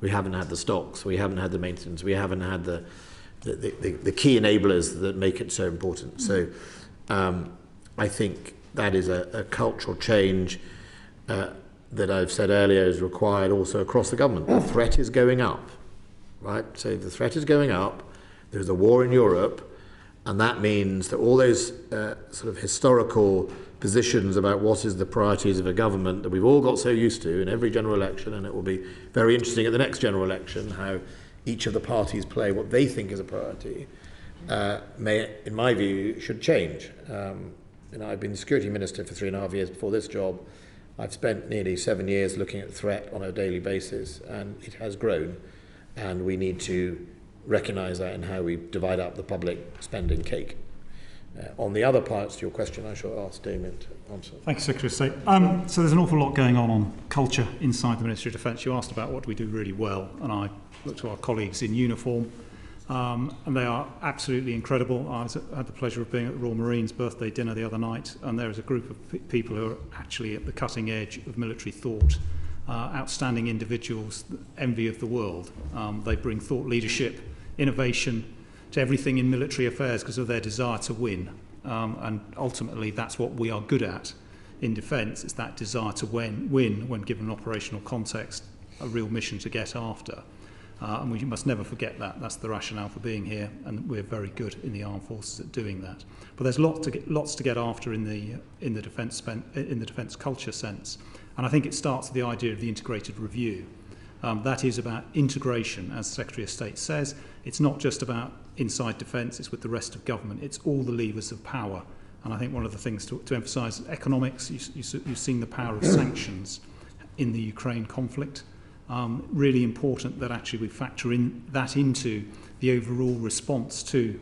B: we haven't had the stocks, we haven't had the maintenance, we haven't had the key enablers that make it so important. So I think that is a cultural change that I've said earlier is required also across the government. The threat is going up, right? So the threat is going up. There's a war in Europe, and that means that all those sort of historical positions about what is the priorities of a government that we've all got so used to in every general election, and it will be very interesting at the next general election how each of the parties play what they think is a priority, may, in my view, should change. You know, I've been Security Minister for 3.5 years before this job. I've spent nearly 7 years looking at threat on a daily basis, and it has grown, and we need to recognise that in how we divide up the public spending cake. On the other parts to your question, I shall ask Damien to answer.
E: Thank you, Secretary of State. So there's an awful lot going on culture inside the Ministry of Defence. You asked about what do we do really well, and I looked to our colleagues in uniform, and they are absolutely incredible. I had the pleasure of being at the Royal Marines' birthday dinner the other night, and there is a group of people who are actually at the cutting edge of military thought, outstanding individuals, envy of the world. They bring thought leadership, innovation to everything in military affairs because of their desire to win. And ultimately, that's what we are good at in defence. It's that desire to win when given an operational context, a real mission to get after. And we must never forget that. That's the rationale for being here, and we're very good in the armed forces at doing that. But there's lots to get after in the defence culture sense. And I think it starts with the idea of the integrated review. That is about integration, as the Secretary of State says. It's not just about inside defence, it's with the rest of government. It's all the levers of power. And I think one of the things to emphasise is economics. You've seen the power of sanctions in the Ukraine conflict. Really important that actually we factor into the overall response to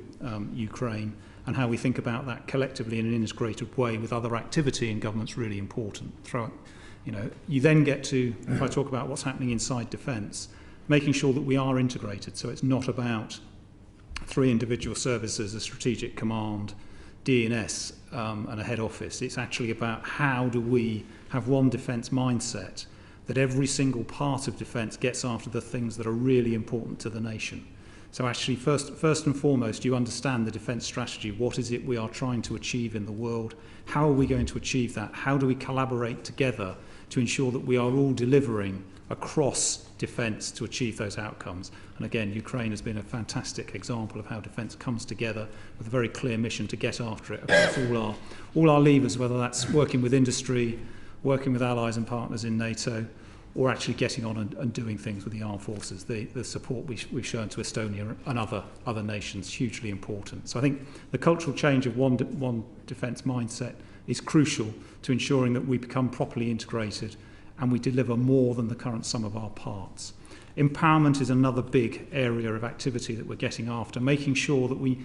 E: Ukraine, and how we think about that collectively in an integrated way with other activity in government's really important. You know, you then get to, if I talk about what's happening inside defence, making sure that we are integrated. So it's not about 3 individual services, a strategic command, D&S, and a head office. It's actually about how do we have one defence mindset that every single part of defence gets after the things that are really important to the nation. So actually, first and foremost, you understand the defence strategy. What is it we are trying to achieve in the world? How are we going to achieve that? How do we collaborate together to ensure that we are all delivering across defence to achieve those outcomes? And again, Ukraine has been a fantastic example of how defence comes together with a very clear mission to get after it across all our levers, whether that's working with industry, working with allies and partners in NATO, or actually getting on and doing things with the armed forces. The support we've shown to Estonia and other nations, hugely important. So I think the cultural change of one defence mindset is crucial to ensuring that we become properly integrated and we deliver more than the current sum of our parts. Empowerment is another big area of activity that we're getting after, making sure that we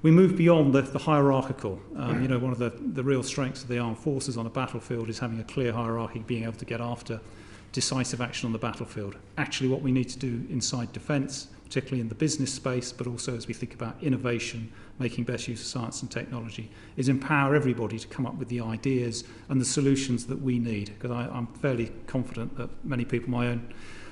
E: move beyond the hierarchical. You know, one of the real strengths of the armed forces on a battlefield is having a clear hierarchy, being able to get after decisive action on the battlefield. Actually, what we need to do inside defence, particularly in the business space, but also as we think about innovation, making best use of science and technology, is empower everybody to come up with the ideas and the solutions that we need. Because I'm fairly confident that many people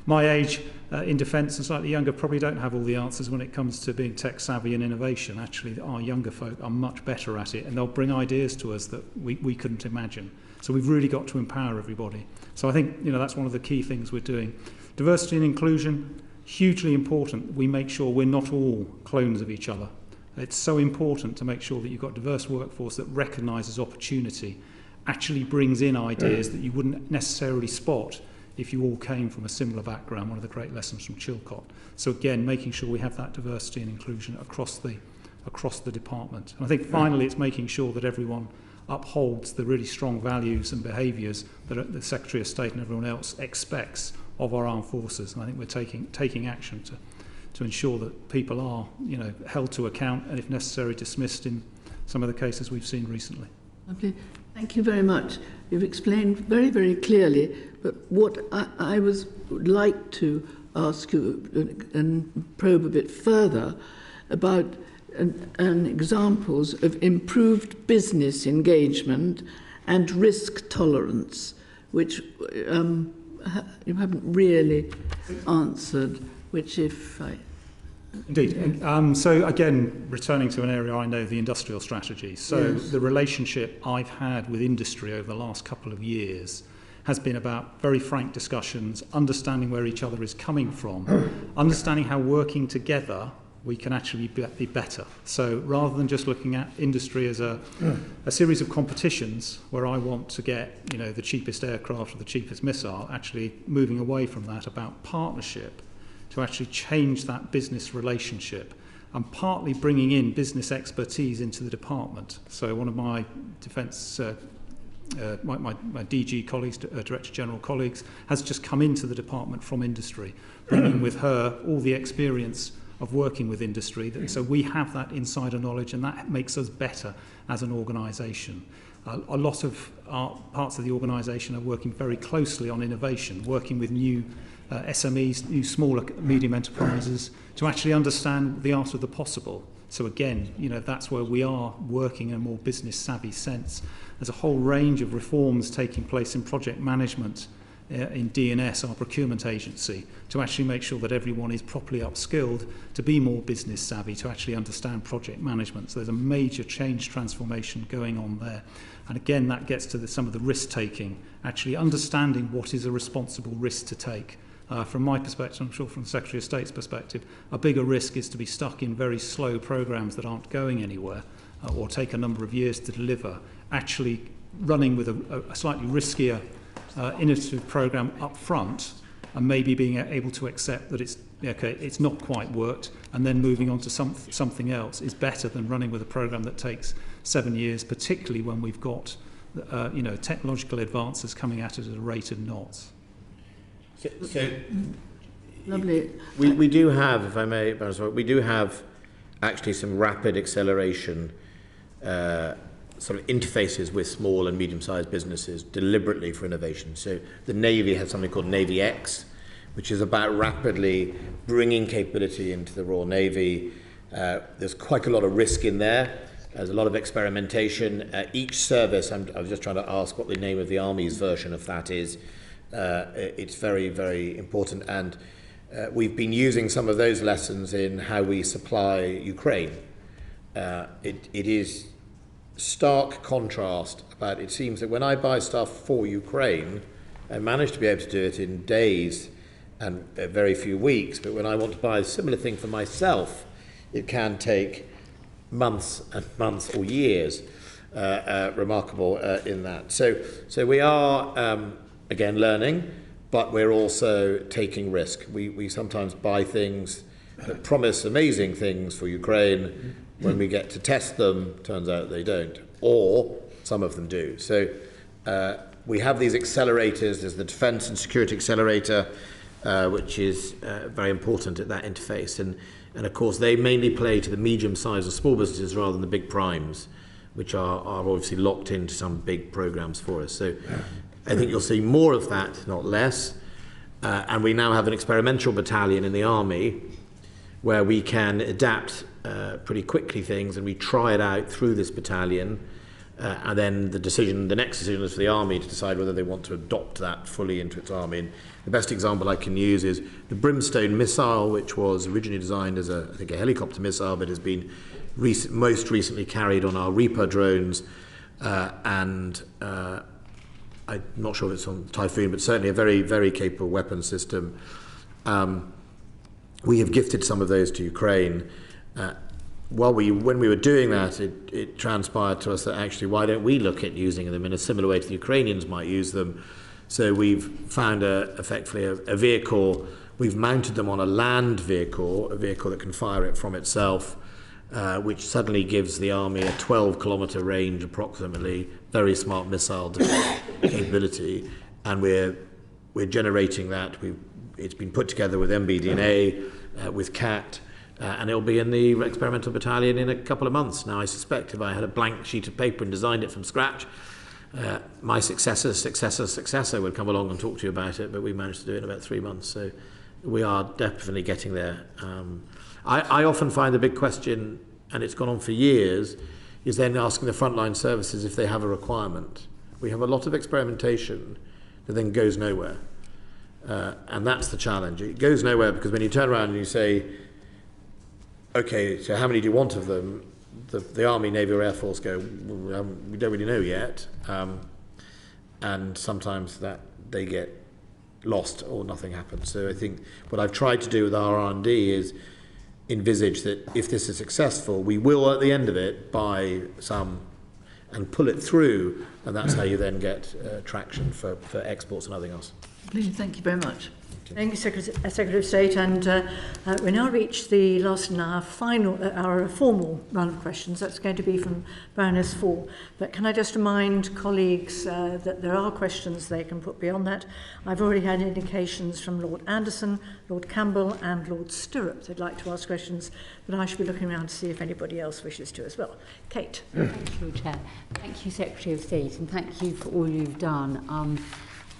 E: my age in defence and slightly younger probably don't have all the answers when it comes to being tech savvy and innovation. Actually, our younger folk are much better at it, and they'll bring ideas to us that we couldn't imagine. So we've really got to empower everybody. So I think, that's one of the key things we're doing. Diversity and inclusion, hugely important. We make sure we're not all clones of each other. It's so important to make sure that you've got a diverse workforce that recognises opportunity, actually brings in ideas that you wouldn't necessarily spot if you all came from a similar background, one of the great lessons from Chilcot. So again, making sure we have that diversity and inclusion across the department. And I think finally it's making sure that everyone upholds the really strong values and behaviours that the Secretary of State and everyone else expects of our armed forces. And I think we're taking action to ensure that people are, held to account and, if necessary, dismissed in some of the cases we've seen recently.
J: Lovely. Thank you very much. You've explained very, very clearly, but what I would like to ask you and probe a bit further about examples of improved business engagement and risk tolerance, which you haven't really answered, which if I...
E: Indeed. So again, returning to an area I know, the industrial strategy. So yes. The relationship I've had with industry over the last couple of years has been about very frank discussions, understanding where each other is coming from, understanding how working together we can actually be better. So rather than just looking at industry as a series of competitions where I want to get, the cheapest aircraft or the cheapest missile, actually moving away from that about partnership to actually change that business relationship and partly bringing in business expertise into the department. So one of my defence, my DG colleagues, Director General colleagues, has just come into the department from industry, bringing with her all the experience of working with industry. So we have that insider knowledge, and that makes us better as an organisation. A lot of our parts of the organisation are working very closely on innovation, working with new SMEs, new smaller medium enterprises, to actually understand the art of the possible. So again, that's where we are working in a more business savvy sense. There's a whole range of reforms taking place in project management, in DNS, our procurement agency, to actually make sure that everyone is properly upskilled to be more business savvy, to actually understand project management. So there's a major change transformation going on there. And again, that gets to some of the risk taking, actually understanding what is a responsible risk to take. From my perspective, I'm sure from the Secretary of State's perspective, a bigger risk is to be stuck in very slow programs that aren't going anywhere or take a number of years to deliver. Actually running with a slightly riskier innovative program up front and maybe being able to accept that it's not quite worked and then moving on to something else is better than running with a program that takes 7 years, particularly when we've got technological advances coming at it at a rate of knots.
B: So
J: lovely.
B: We do have, if I may, we do have actually some rapid acceleration sort of interfaces with small and medium-sized businesses deliberately for innovation. So the Navy has something called Navy X, which is about rapidly bringing capability into the Royal Navy. There's quite a lot of risk in there. There's a lot of experimentation. Each service, I was just trying to ask what the name of the Army's version of that is. It's very, very important. And we've been using some of those lessons in how we supply Ukraine. It is stark contrast about it seems that when I buy stuff for Ukraine, I manage to be able to do it in days and very few weeks, but when I want to buy a similar thing for myself, it can take months and months or years. Remarkable in that. So we are again learning, but we're also taking risk. We sometimes buy things that promise amazing things for Ukraine. When we get to test them, turns out they don't, or some of them do. So we have these accelerators. There's the Defence and Security Accelerator, which is very important at that interface. And of course, they mainly play to the medium-sized or small businesses rather than the big primes, which are obviously locked into some big programs for us. So I think you'll see more of that, not less. And we now have an experimental battalion in the Army where we can adapt pretty quickly things, and we try it out through this battalion, and then the next decision is for the Army to decide whether they want to adopt that fully into its Army. And the best example I can use is the Brimstone missile, which was originally designed as I think a helicopter missile, but has been most recently carried on our Reaper drones, and I'm not sure if it's on Typhoon, but certainly a very, very capable weapons system. We have gifted some of those to Ukraine. When we were doing that, it transpired to us that actually, why don't we look at using them in a similar way to the Ukrainians might use them? So we've found effectively a vehicle. We've mounted them on a land vehicle, a vehicle that can fire it from itself, which suddenly gives the army a 12-kilometre range approximately, very smart missile capability, and we're generating that. It's been put together with MBDNA, with CAT, and it'll be in the experimental battalion in a couple of months. Now, I suspect if I had a blank sheet of paper and designed it from scratch, my successor would come along and talk to you about it, but we managed to do it in about 3 months. So we are definitely getting there. I often find the big question, and it's gone on for years, is then asking the frontline services if they have a requirement. We have a lot of experimentation that then goes nowhere. And that's the challenge. It goes nowhere because when you turn around and you say, okay, so how many do you want of them? The Army, Navy or Air Force go, well, we don't really know yet. And sometimes that they get lost or nothing happens. So I think what I've tried to do with our R&D is envisage that if this is successful, we will at the end of it buy some and pull it through, and that's how you then get traction for exports and everything else.
J: Thank you very much.
A: Thank you, Secretary of State. And we now reach the last in our formal round of questions. That's going to be from Baroness Fall. But can I just remind colleagues that there are questions they can put beyond that. I've already had indications from Lord Anderson, Lord Campbell and Lord Stirrup. They'd like to ask questions, but I should be looking around to see if anybody else wishes to as well. Kate.
K: Thank you, Chair. Thank you, Secretary of State, and thank you for all you've done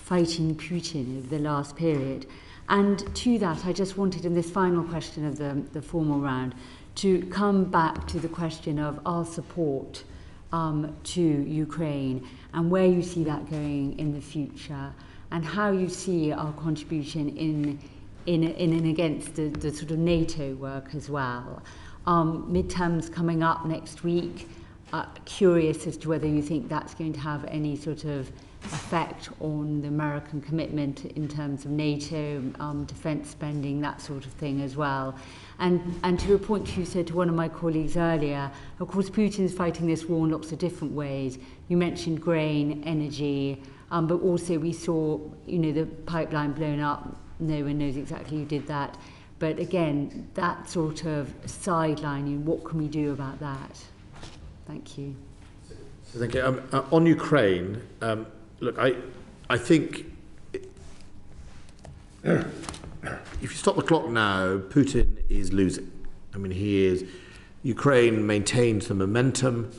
K: fighting Putin over the last period. And to that, I just wanted, in this final question of the formal round, to come back to the question of our support to Ukraine and where you see that going in the future, and how you see our contribution in and against the sort of NATO work as well. Midterms coming up next week. Curious as to whether you think that's going to have any sort of effect on the American commitment in terms of NATO, defence spending, that sort of thing as well. And to a point you said to one of my colleagues earlier, of course Putin's fighting this war in lots of different ways. You mentioned grain, energy, but also we saw, the pipeline blown up. No one knows exactly who did that. But again, that sort of sidelining, what can we do about that? Thank you.
B: Thank you. On Ukraine, look, I think if you stop the clock now, Putin is losing. I mean, Ukraine maintains the momentum.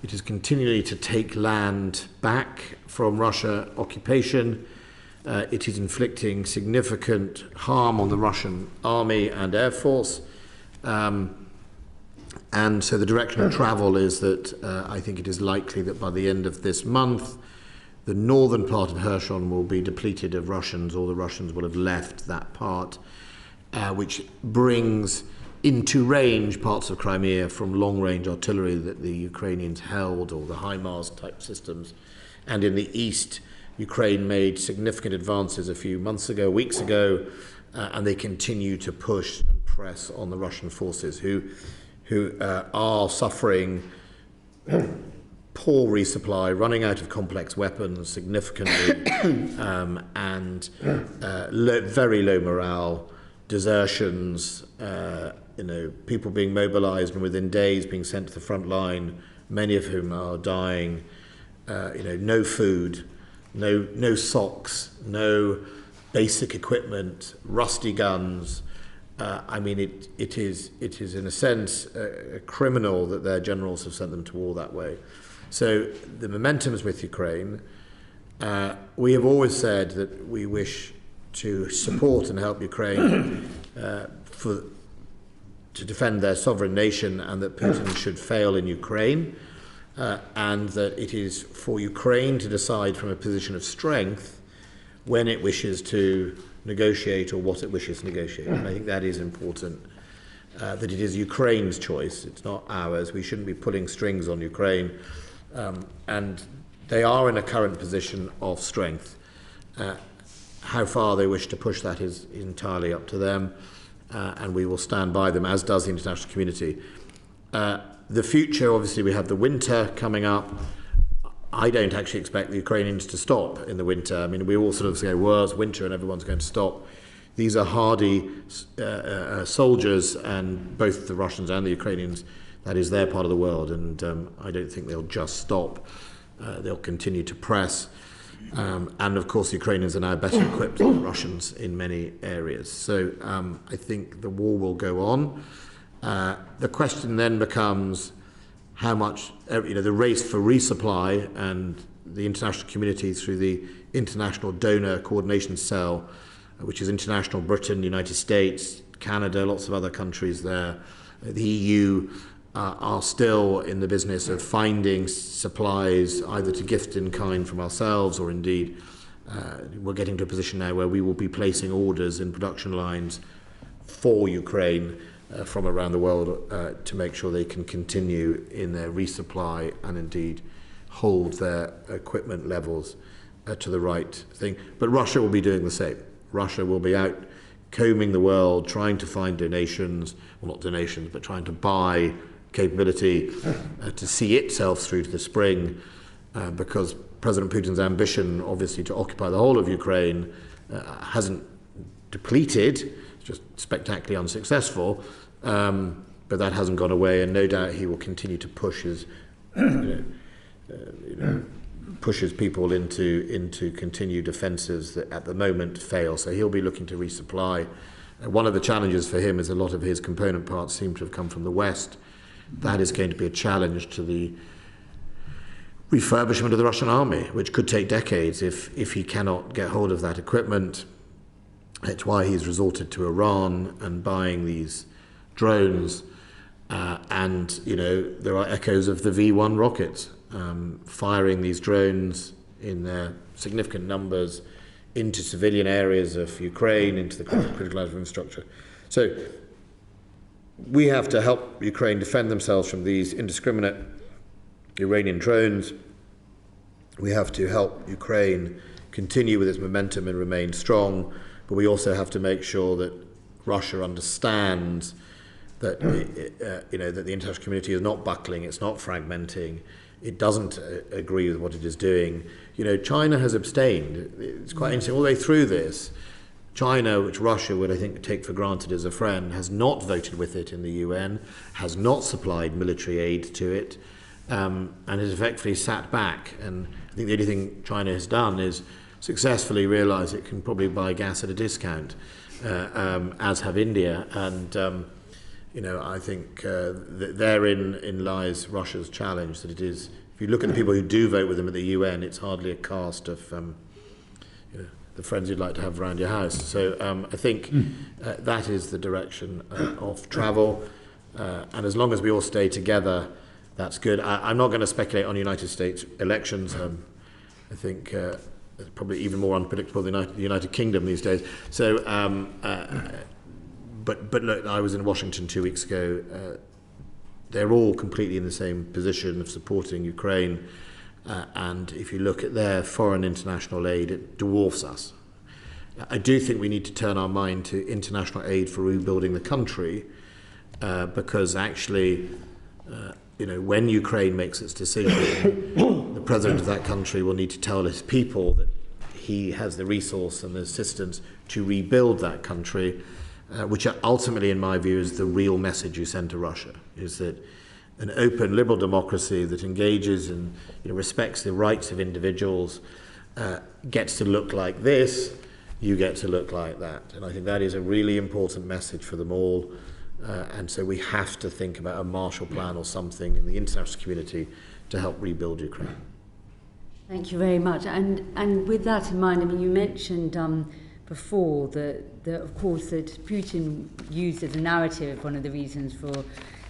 B: It is continually to take land back from Russia occupation. It is inflicting significant harm on the Russian army and air force. And so the direction of travel is that I think it is likely that by the end of this month, the northern part of Kherson will be depleted of Russians, or the Russians will have left that part, which brings into range parts of Crimea from long-range artillery that the Ukrainians held, or the HIMARS type systems. And in the east, Ukraine made significant advances a few weeks ago, and they continue to push and press on the Russian forces, who are suffering poor resupply, running out of complex weapons significantly, and very low morale, desertions, people being mobilized and within days being sent to the front line, many of whom are dying, no food, no socks, no basic equipment, rusty guns. I mean, it is in a sense criminal that their generals have sent them to war that way. So the momentum is with Ukraine. We have always said that we wish to support and help Ukraine to defend their sovereign nation, and that Putin should fail in Ukraine, and that it is for Ukraine to decide from a position of strength when it wishes to negotiate or what it wishes to negotiate. And I think that is important, that it is Ukraine's choice, it's not ours. We shouldn't be pulling strings on Ukraine. And they are in a current position of strength. How far they wish to push that is entirely up to them, and we will stand by them, as does the international community. The future, obviously, we have the winter coming up. I don't actually expect the Ukrainians to stop in the winter. I mean, we all sort of say, well, it's winter and everyone's going to stop. These are hardy soldiers, and both the Russians and the Ukrainians, that is their part of the world, and I don't think they'll just stop. They'll continue to press. And of course, the Ukrainians are now better equipped than the Russians in many areas. So I think the war will go on. The question then becomes how much, the race for resupply, and the international community through the International Donor Coordination Cell, which is international, Britain, the United States, Canada, lots of other countries there. The EU are still in the business of finding supplies, either to gift in kind from ourselves, or indeed we're getting to a position now where we will be placing orders in production lines for Ukraine from around the world to make sure they can continue in their resupply and indeed hold their equipment levels to the right thing. But Russia will be doing the same. Russia will be out combing the world, trying to find donations, well, not donations, but trying to buy capability to see itself through to the spring, because President Putin's ambition, obviously, to occupy the whole of Ukraine hasn't depleted, it's just spectacularly unsuccessful, but that hasn't gone away, and no doubt he will continue to push his, pushes people into continued offences that at the moment fail. So he'll be looking to resupply. One of the challenges for him is a lot of his component parts seem to have come from the West. That is going to be a challenge to the refurbishment of the Russian army, which could take decades if he cannot get hold of that equipment. It's why he's resorted to Iran and buying these drones. And, there are echoes of the V-1 rockets, firing these drones in their significant numbers into civilian areas of Ukraine, into the critical infrastructure. So we have to help Ukraine defend themselves from these indiscriminate Iranian drones. We have to help Ukraine continue with its momentum and remain strong, but we also have to make sure that Russia understands that that the international community is not buckling, it's not fragmenting, it doesn't agree with what it is doing. China has abstained. It's quite interesting. All the way through this, China, which Russia would, I think, take for granted as a friend, has not voted with it in the UN, has not supplied military aid to it, and has effectively sat back. And I think the only thing China has done is successfully realise it can probably buy gas at a discount, as have India. And I think therein lies Russia's challenge, that it is, if you look at the people who do vote with them at the UN, it's hardly a cast of the friends you'd like to have around your house. So I think that is the direction of travel. And as long as we all stay together, that's good. I'm not going to speculate on United States elections. I think it's probably even more unpredictable than the United Kingdom these days. So, but look, I was in Washington 2 weeks ago. They're all completely in the same position of supporting Ukraine. And if you look at their foreign international aid, it dwarfs us. I do think we need to turn our mind to international aid for rebuilding the country, because actually, when Ukraine makes its decision, the president of that country will need to tell his people that he has the resource and the assistance to rebuild that country, which ultimately, in my view, is the real message you send to Russia, is that an open liberal democracy that engages and respects the rights of individuals gets to look like this, you get to look like that. And I think that is a really important message for them all. And so we have to think about a Marshall Plan or something in the international community to help rebuild Ukraine.
K: Thank you very much. And with that in mind, you mentioned before that of course that Putin used as a narrative one of the reasons for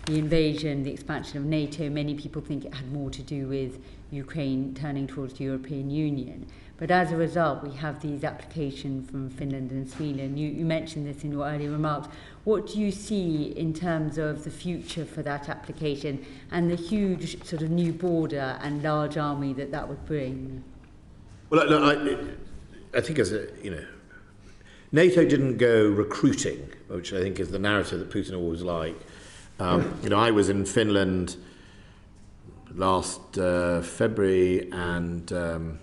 K: the invasion, the expansion of NATO. Many people think it had more to do with Ukraine turning towards the European Union. But as a result, we have these applications from Finland and Sweden. You mentioned this in your earlier remarks. What do you see in terms of the future for that application and the huge sort of new border and large army that would bring?
B: Well, I think NATO didn't go recruiting, which I think is the narrative that Putin always liked. I was in Finland last February and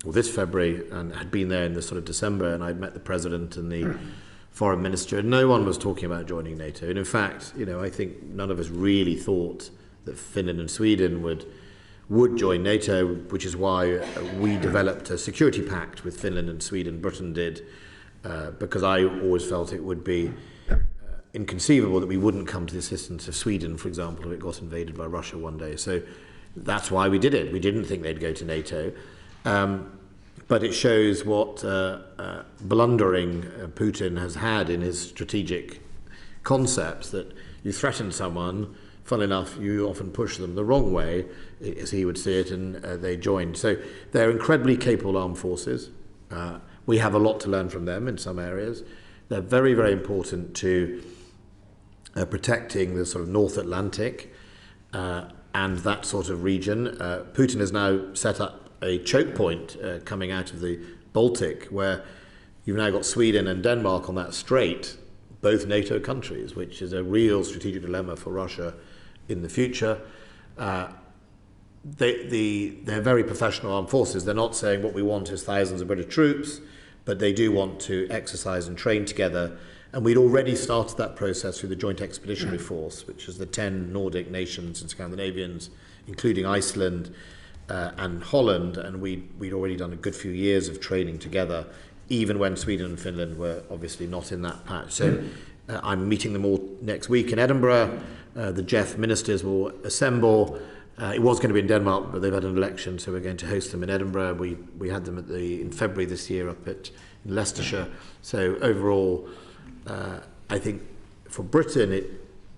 B: this February, and had been there in the sort of December, and I'd met the president and the foreign minister, and no one was talking about joining NATO. And in fact, I think none of us really thought that Finland and Sweden would join NATO, which is why we developed a security pact with Finland and Sweden. Britain did, because I always felt it would be inconceivable that we wouldn't come to the assistance of Sweden, for example, if it got invaded by Russia one day. So that's why we did it. We didn't think they'd go to NATO. But it shows what blundering Putin has had in his strategic concepts, that you threaten someone, funnily enough, you often push them the wrong way, as he would see it, and they joined. So they're incredibly capable armed forces. We have a lot to learn from them in some areas. They're very, very important to protecting the sort of North Atlantic and that sort of region. Putin has now set up a choke point coming out of the Baltic, where you've now got Sweden and Denmark on that strait, both NATO countries, which is a real strategic dilemma for Russia in the future. They're very professional armed forces. They're not saying what we want is thousands of British troops, but they do want to exercise and train together. And we'd already started that process through the Joint Expeditionary Force, which is the 10 Nordic nations and Scandinavians, including Iceland, and Holland, and we'd already done a good few years of training together, even when Sweden and Finland were obviously not in that patch. So I'm meeting them all next week in Edinburgh. The JEF ministers will assemble. It was going to be in Denmark, but they've had an election, so we're going to host them in Edinburgh. We had them in February this year up in Leicestershire. So overall, I think for Britain,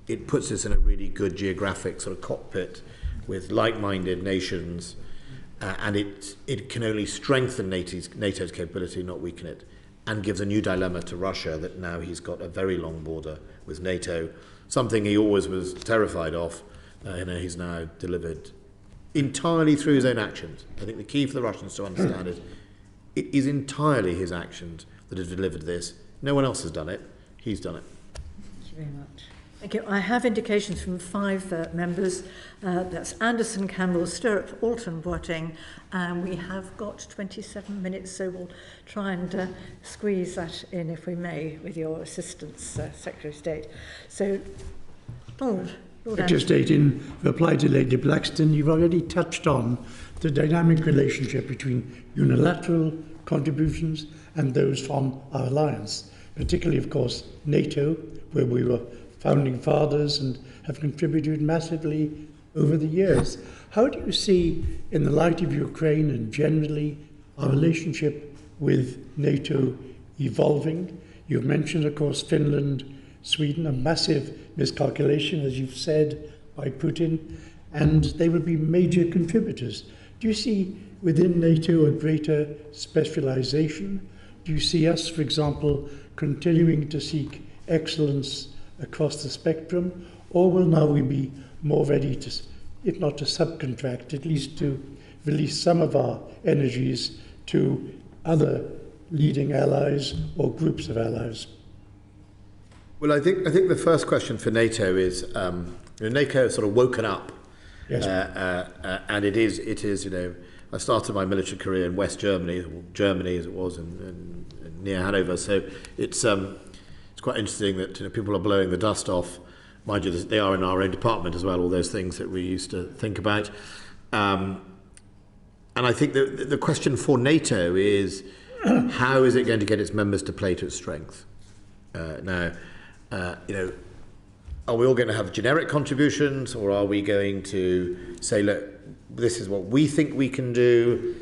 B: it puts us in a really good geographic sort of cockpit with like-minded nations, and it can only strengthen NATO's capability, not weaken it, and gives a new dilemma to Russia that now he's got a very long border with NATO, something he always was terrified of. He's now delivered entirely through his own actions. I think the key for the Russians to understand is it is entirely his actions that have delivered this. No one else has done it. He's done it.
K: Thank you very much.
A: Thank you. I have indications from 5 members. That's Anderson, Campbell, Stirrup, Alton, Boateng, and we have got 27 minutes, so we'll try and squeeze that in, if we may, with your assistance, Secretary of State. So, Lord
L: Secretary of State, in reply to Lady Blackstone, you've already touched on the dynamic relationship between unilateral contributions and those from our alliance, particularly, of course, NATO, where we were founding fathers and have contributed massively over the years. How do you see, in the light of Ukraine and generally, our relationship with NATO evolving? You've mentioned, of course, Finland, Sweden, a massive miscalculation, as you've said, by Putin, and they will be major contributors. Do you see within NATO a greater specialization? Do you see us, for example, continuing to seek excellence across the spectrum, or will now we be more ready to, if not to subcontract, at least to release some of our energies to other leading allies or groups of allies?
B: Well, I think the first question for NATO is NATO has sort of woken up,
L: yes.
B: And it is I started my military career in West Germany, or Germany as it was, in near Hanover. So it's quite interesting that people are blowing the dust off. Mind you, they are in our own department as well, all those things that we used to think about. And I think the question for NATO is, how is it going to get its members to play to its strength? Now, are we all going to have generic contributions, or are we going to say, look, this is what we think we can do?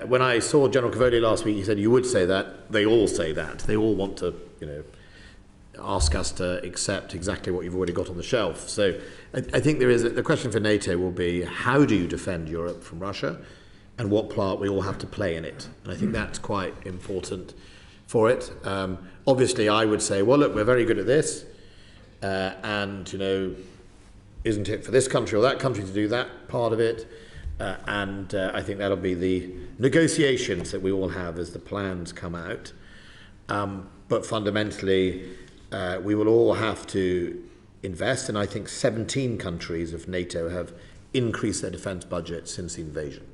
B: When I saw General Cavoli last week, he said, you would say that. They all say that. They all want to, ask us to accept exactly what you've already got on the shelf. So I think the question for NATO will be, how do you defend Europe from Russia? and what part we all have to play in it. And I think that's quite important for it. Obviously, I would say, well, look, we're very good at this, and, you know, isn't it for this country or that country to do that part of it? And I think that'll be the negotiations that we all have as the plans come out. But fundamentally, we will all have to invest, and I think 17 countries of NATO have increased their defence budget since the invasion.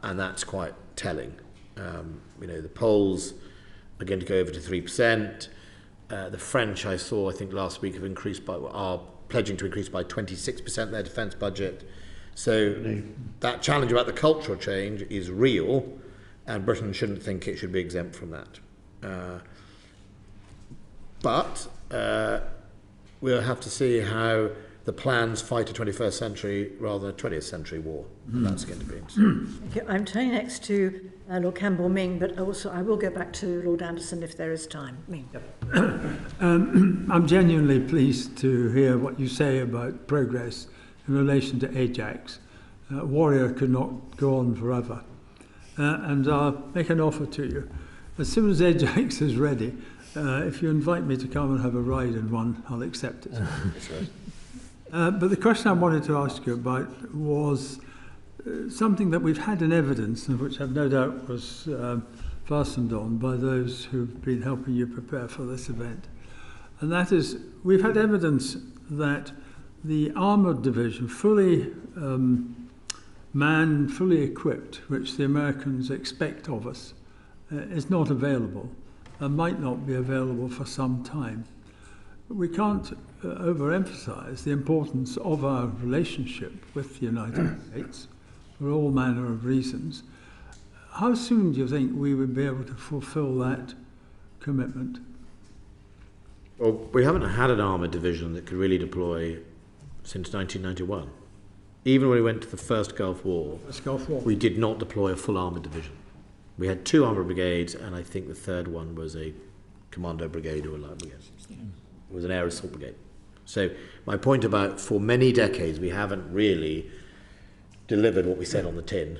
B: And that's quite telling. You know, the Poles are going to go over to 3%. The French, I think last week, are pledging to increase by 26% their defence budget. So that challenge about the cultural change is real, and Britain shouldn't think it should be exempt from that. But we'll have to see how the plans fight a 21st century rather than a 20th century war. That's going to be interesting.
A: Thank you. I'm turning next to Lord Campbell-Ming, but also I will go back to Lord Anderson if there is time. Ming.
M: I'm genuinely pleased to hear what you say about progress in relation to Ajax. Warrior could not go on forever. And I'll make an offer to you. As soon as Ajax is ready, if you invite me to come and have a ride in one, I'll accept it. But the question I wanted to ask you about was something that we've had in evidence, and which I've no doubt was fastened on by those who've been helping you prepare for this event. And that is, we've had evidence that the armoured division, fully manned, fully equipped, which the Americans expect of us, is not available and might not be available for some time. We can't overemphasize the importance of our relationship with the United States for all manner of reasons. How soon do you think we would be able to fulfill that commitment?
B: Well, we haven't had an armoured division that could really deploy since 1991. Even when we went to the first Gulf War, we did not deploy a full armoured division. We had 2 armoured brigades, and I think the third one was a commando brigade or a light brigade. It was an air assault brigade. So my point about, for many decades, we haven't really delivered what we said on the tin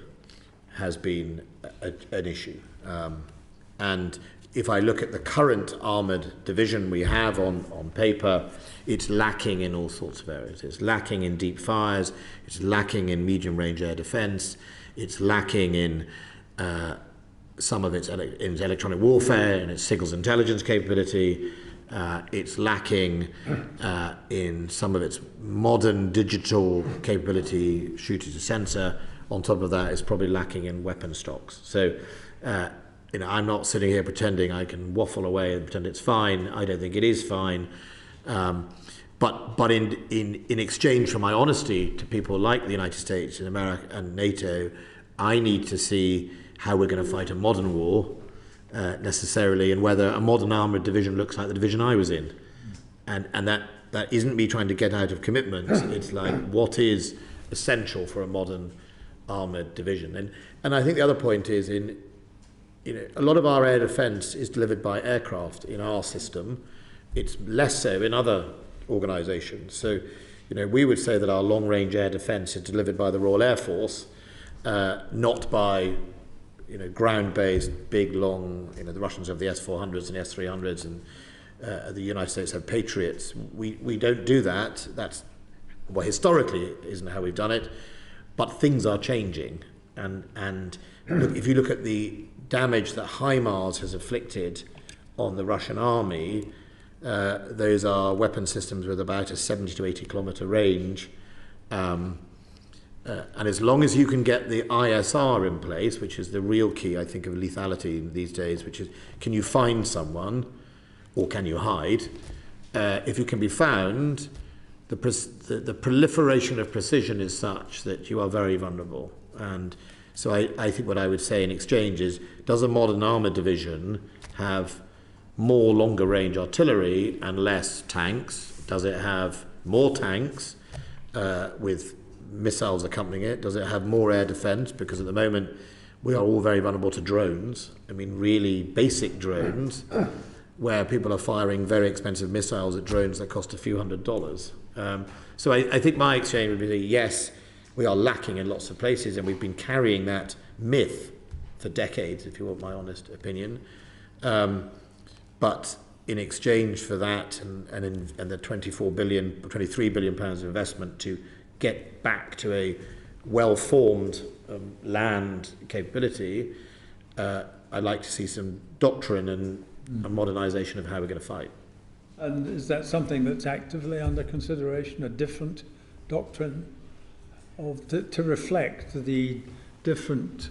B: has been an issue. And if I look at the current armoured division we have on paper, it's lacking in all sorts of areas. It's lacking in deep fires, it's lacking in medium-range air defence, it's lacking in some of its electronic warfare and its signals intelligence capability. It's lacking in some of its modern digital capability, shooter to sensor. On top of that, it's probably lacking in weapon stocks. So, you know, I'm not sitting here pretending I can waffle away and pretend it's fine. I don't think it is fine. But in exchange for my honesty to people like the United States and America and NATO, I need to see how we're going to fight a modern war. Necessarily, and whether a modern armoured division looks like the division I was in, and that isn't me trying to get out of commitments. It's like what is essential for a modern armoured division, and I think the other point is a lot of our air defence is delivered by aircraft in our system. It's less so in other organisations. So, we would say that our long-range air defence is delivered by the Royal Air Force, not by ground-based, big, long, the Russians have the S-400s and S-300s, and the United States have Patriots. We don't do that. That's, well, historically isn't how we've done it, but things are changing. And look, if you look at the damage that HIMARS has inflicted on the Russian army, those are weapon systems with about a 70 to 80 kilometre range. And as long as you can get the ISR in place, which is the real key, I think, of lethality these days, which is, can you find someone or can you hide? If you can be found, the proliferation of precision is such that you are very vulnerable. And so I think what I would say in exchange is, does a modern armoured division have more longer range artillery and less tanks? Does it have more tanks with missiles accompanying it? Does it have more air defence? Because at the moment we are all very vulnerable to drones. I mean, really basic drones, where people are firing very expensive missiles at drones that cost a few $100s. So I think my exchange would be, yes, we are lacking in lots of places, and we've been carrying that myth for decades, if you want my honest opinion. But in exchange for that and the 23 billion pounds of investment to get back to a well-formed land capability, I'd like to see some doctrine and a modernisation of how we're going to fight.
M: And is that something that's actively under consideration, a different doctrine to reflect the different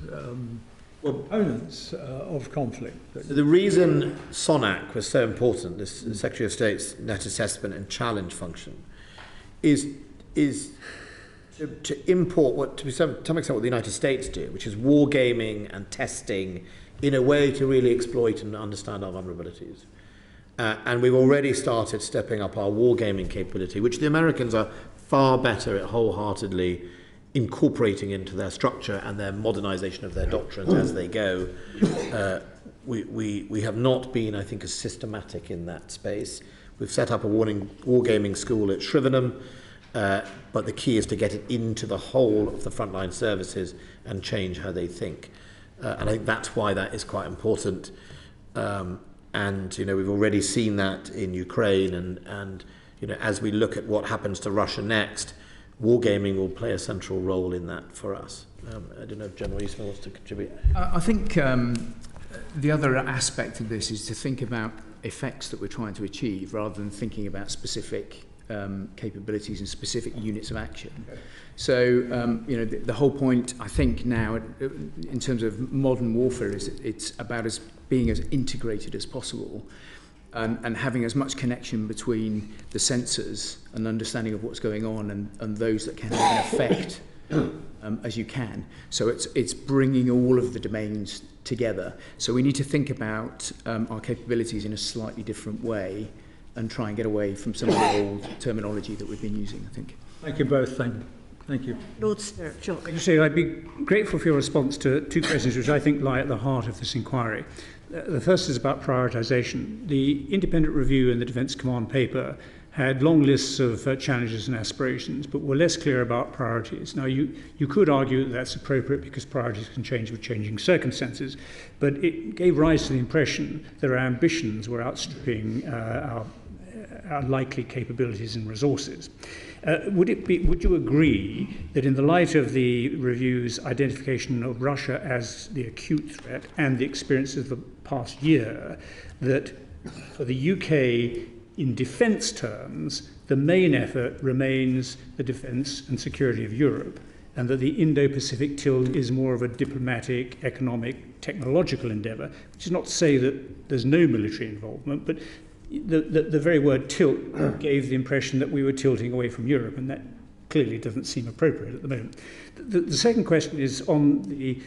M: components of conflict?
B: So the reason SONAC was so important, this Secretary of State's net assessment and challenge function, is to import to some extent what the United States do, which is wargaming and testing in a way to really exploit and understand our vulnerabilities. And we've already started stepping up our wargaming capability, which the Americans are far better at wholeheartedly incorporating into their structure and their modernization of their doctrines as they go. We have not been, I think, as systematic in that space. We've set up a wargaming school at Shrivenham, but the key is to get it into the whole of the frontline services and change how they think. And I think that's why that is quite important. And we've already seen that in Ukraine, and as we look at what happens to Russia next, wargaming will play a central role in that for us. I don't know if General Eastman wants to contribute.
H: I think the other aspect of this is to think about effects that we're trying to achieve rather than thinking about specific capabilities and specific units of action. Okay. So, the whole point, I think, now, in terms of modern warfare, is it's about being as integrated as possible and having as much connection between the sensors and understanding of what's going on and those that can have an effect as you can. So it's bringing all of the domains together. So we need to think about our capabilities in a slightly different way and try and get away from some of the old terminology that we've been using, I think.
D: Thank you both. Thank you.
A: Lord Sturrock.
D: Secretary, I'd be grateful for your response to two questions which I think lie at the heart of this inquiry. The first is about prioritisation. The independent review in the Defence Command paper had long lists of challenges and aspirations, but were less clear about priorities. Now, you could argue that that's appropriate because priorities can change with changing circumstances, but it gave rise to the impression that our ambitions were outstripping our likely capabilities and resources. Would you agree that in the light of the review's identification of Russia as the acute threat and the experiences of the past year, that for the UK, in defence terms, the main effort remains the defence and security of Europe, and that the Indo-Pacific tilt is more of a diplomatic, economic, technological endeavour, which is not to say that there's no military involvement, but the very word tilt gave the impression that we were tilting away from Europe, and that clearly doesn't seem appropriate at the moment. The second question is on the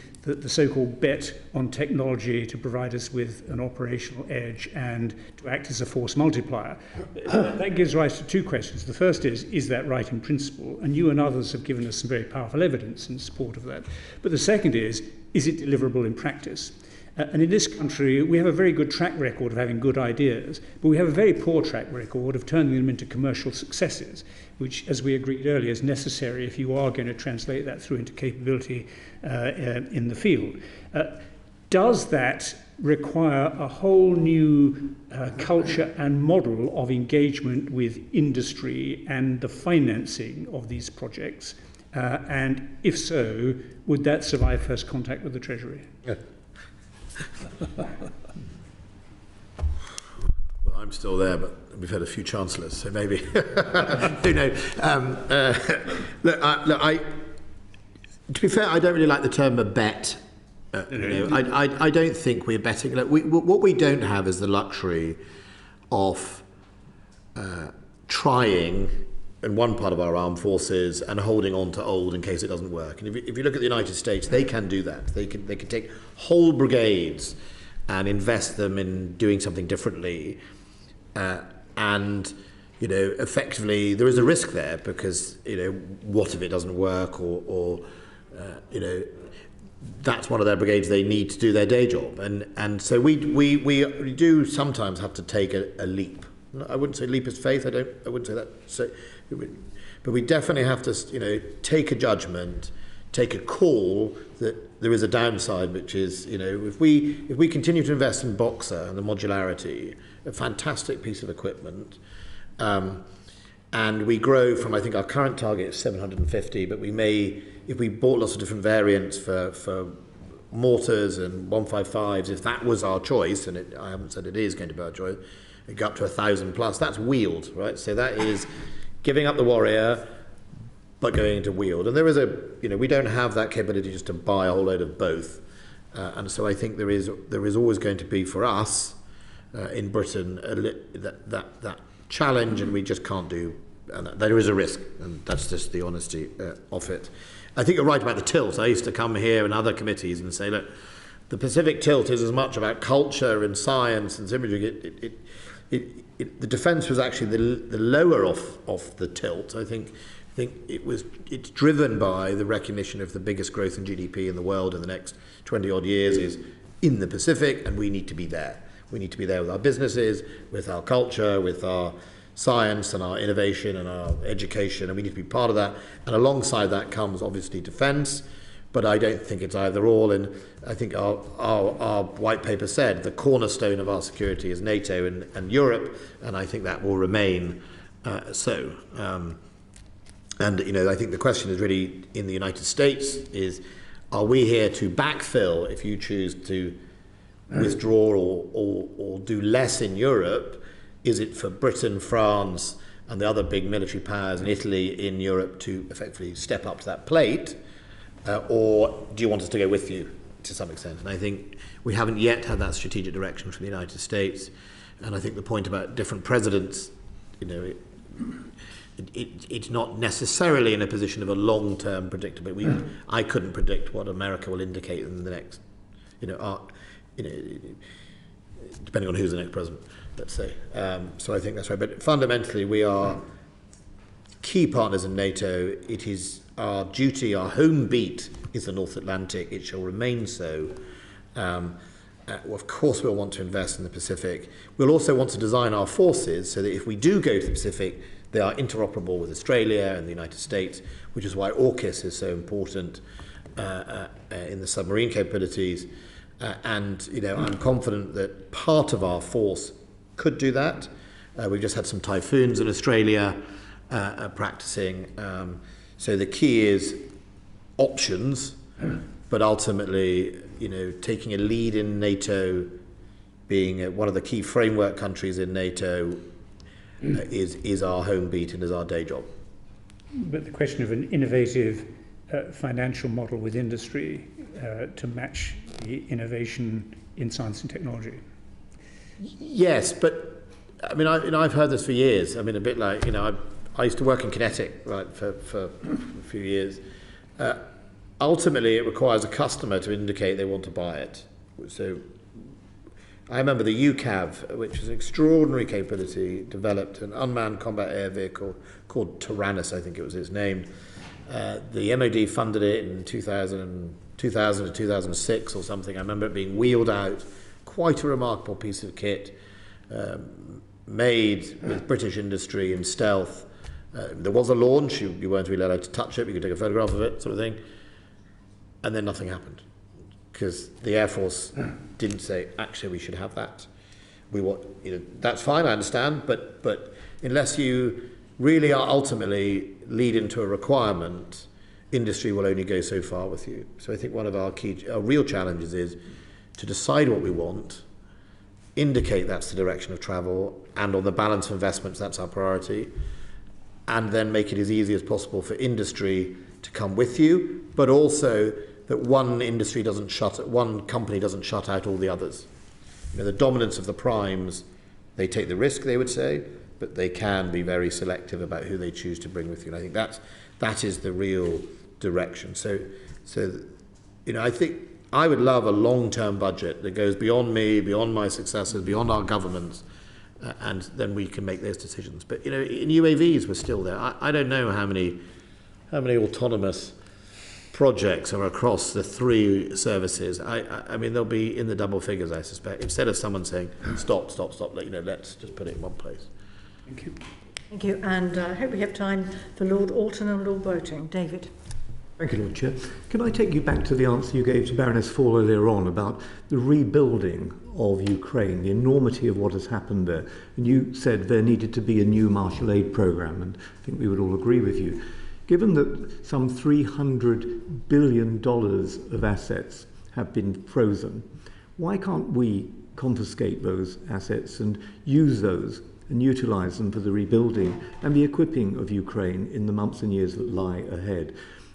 D: so-called bet on technology to provide us with an operational edge and to act as a force multiplier. That gives rise to two questions. The first is that right in principle? And you and others have given us some very powerful evidence in support of that. But the second is it deliverable in practice? And in this country, we have a very good track record of having good ideas, but we have a very poor track record of turning them into commercial successes, which, as we agreed earlier, is necessary if you are going to translate that through into capability in the field. Does that require a whole new culture and model of engagement with industry and the financing of these projects? And if so, would that survive first contact with the Treasury?
B: Yeah. Well, I'm still there, but we've had a few chancellors, so maybe who knows? To be fair, I don't really like the term a bet. I don't think we're betting. What we don't have is the luxury of trying in one part of our armed forces and holding on to old in case it doesn't work. And if you look at the United States, they can do that. They can take whole brigades and invest them in doing something differently. And effectively there is a risk there because what if it doesn't work, or that's one of their brigades they need to do their day job. And so we do sometimes have to take a leap. I wouldn't say leap is faith. I wouldn't say that. So, But we definitely have to, take a judgment, take a call that there is a downside, which is, if we continue to invest in Boxer and the modularity, a fantastic piece of equipment, and we grow from, I think our current target is 750, but we may, if we bought lots of different variants for mortars and 155s, if that was our choice, and I haven't said it is going to be our choice, it got up to 1,000 plus, that's wheeled, right? So that is giving up the Warrior, but going into wheeled. And there is we don't have that capability just to buy a whole load of both. And so I think there is always going to be for us in Britain that challenge, and we just can't do, and there is a risk, and that's just the honesty of it. I think you're right about the tilt. I used to come here in other committees and say, look, the Pacific tilt is as much about culture and science and imagery. The defence was actually the lower of the tilt. I think it's driven by the recognition of the biggest growth in GDP in the world in the next 20 odd years is in the Pacific, and we need to be there. We need to be there with our businesses, with our culture, with our science and our innovation and our education, and we need to be part of that. And alongside that comes obviously defence, but I don't think it's either or. And I think our white paper said the cornerstone of our security is NATO and Europe, and I think that will remain so. And I think the question is really in the United States is, are we here to backfill if you choose to withdraw or do less in Europe? Is it for Britain, France, and the other big military powers in Italy in Europe to effectively step up to that plate? Or do you want us to go with you to some extent? And I think we haven't yet had that strategic direction from the United States. And I think the point about different presidents, it's not necessarily in a position of a long-term predictability. I couldn't predict what America will indicate in the next, depending on who's the next president, let's say. So I think that's right. But fundamentally, we are key partners in NATO. It is our duty, our home beat is the North Atlantic. It shall remain so. Of course, we'll want to invest in the Pacific. We'll also want to design our forces so that if we do go to the Pacific, they are interoperable with Australia and the United States, which is why AUKUS is so important in the submarine capabilities. And I'm confident that part of our force could do that. We've just had some typhoons in Australia practicing. So the key is options, but ultimately, taking a lead in NATO, being one of the key framework countries in NATO, is our home beat and is our day job.
D: But the question of an innovative financial model with industry to match the innovation in science and technology.
B: Yes, but I mean, I've heard this for years. I mean, a bit like, I used to work in Kinetic, right, for a few years. Ultimately, it requires a customer to indicate they want to buy it. So I remember the UCAV, which is an extraordinary capability, developed an unmanned combat air vehicle called Tyrannus, I think it was its name. The MOD funded it in 2000 to 2006 or something. I remember it being wheeled out, quite a remarkable piece of kit, made with British industry in stealth. There was a launch, you weren't really allowed to touch it, you could take a photograph of it, sort of thing. And then nothing happened, because the Air Force didn't say, actually, we should have that. We want, that's fine, I understand, but unless you really are ultimately lead into a requirement, industry will only go so far with you. So I think one of our real challenges is to decide what we want, indicate that's the direction of travel, and on the balance of investments, that's our priority, and then make it as easy as possible for industry to come with you, but also that one company doesn't shut out all the others. The dominance of the primes, they take the risk, they would say, but they can be very selective about who they choose to bring with you. And I think that is the real direction. So I think I would love a long-term budget that goes beyond me, beyond my successors, beyond our governments, and then we can make those decisions. But in UAVs, we're still there. I don't know how many autonomous projects are across the three services. I mean, they'll be in the double figures, I suspect. Instead of someone saying, stop, let's just put it in one place.
D: Thank you.
A: Thank you, and I hope we have time for Lord Alton and Lord Boating. David.
I: Thank you, Lord Chair. Can I take you back to the answer you gave to Baroness Fall earlier on about the rebuilding of Ukraine, the enormity of what has happened there? And you said there needed to be a new Marshall Aid programme, and I think we would all agree with you. Given that some $300 billion of assets have been frozen, why can't we confiscate those assets and use those and utilise them for the rebuilding and the equipping of Ukraine in the months and years that lie ahead?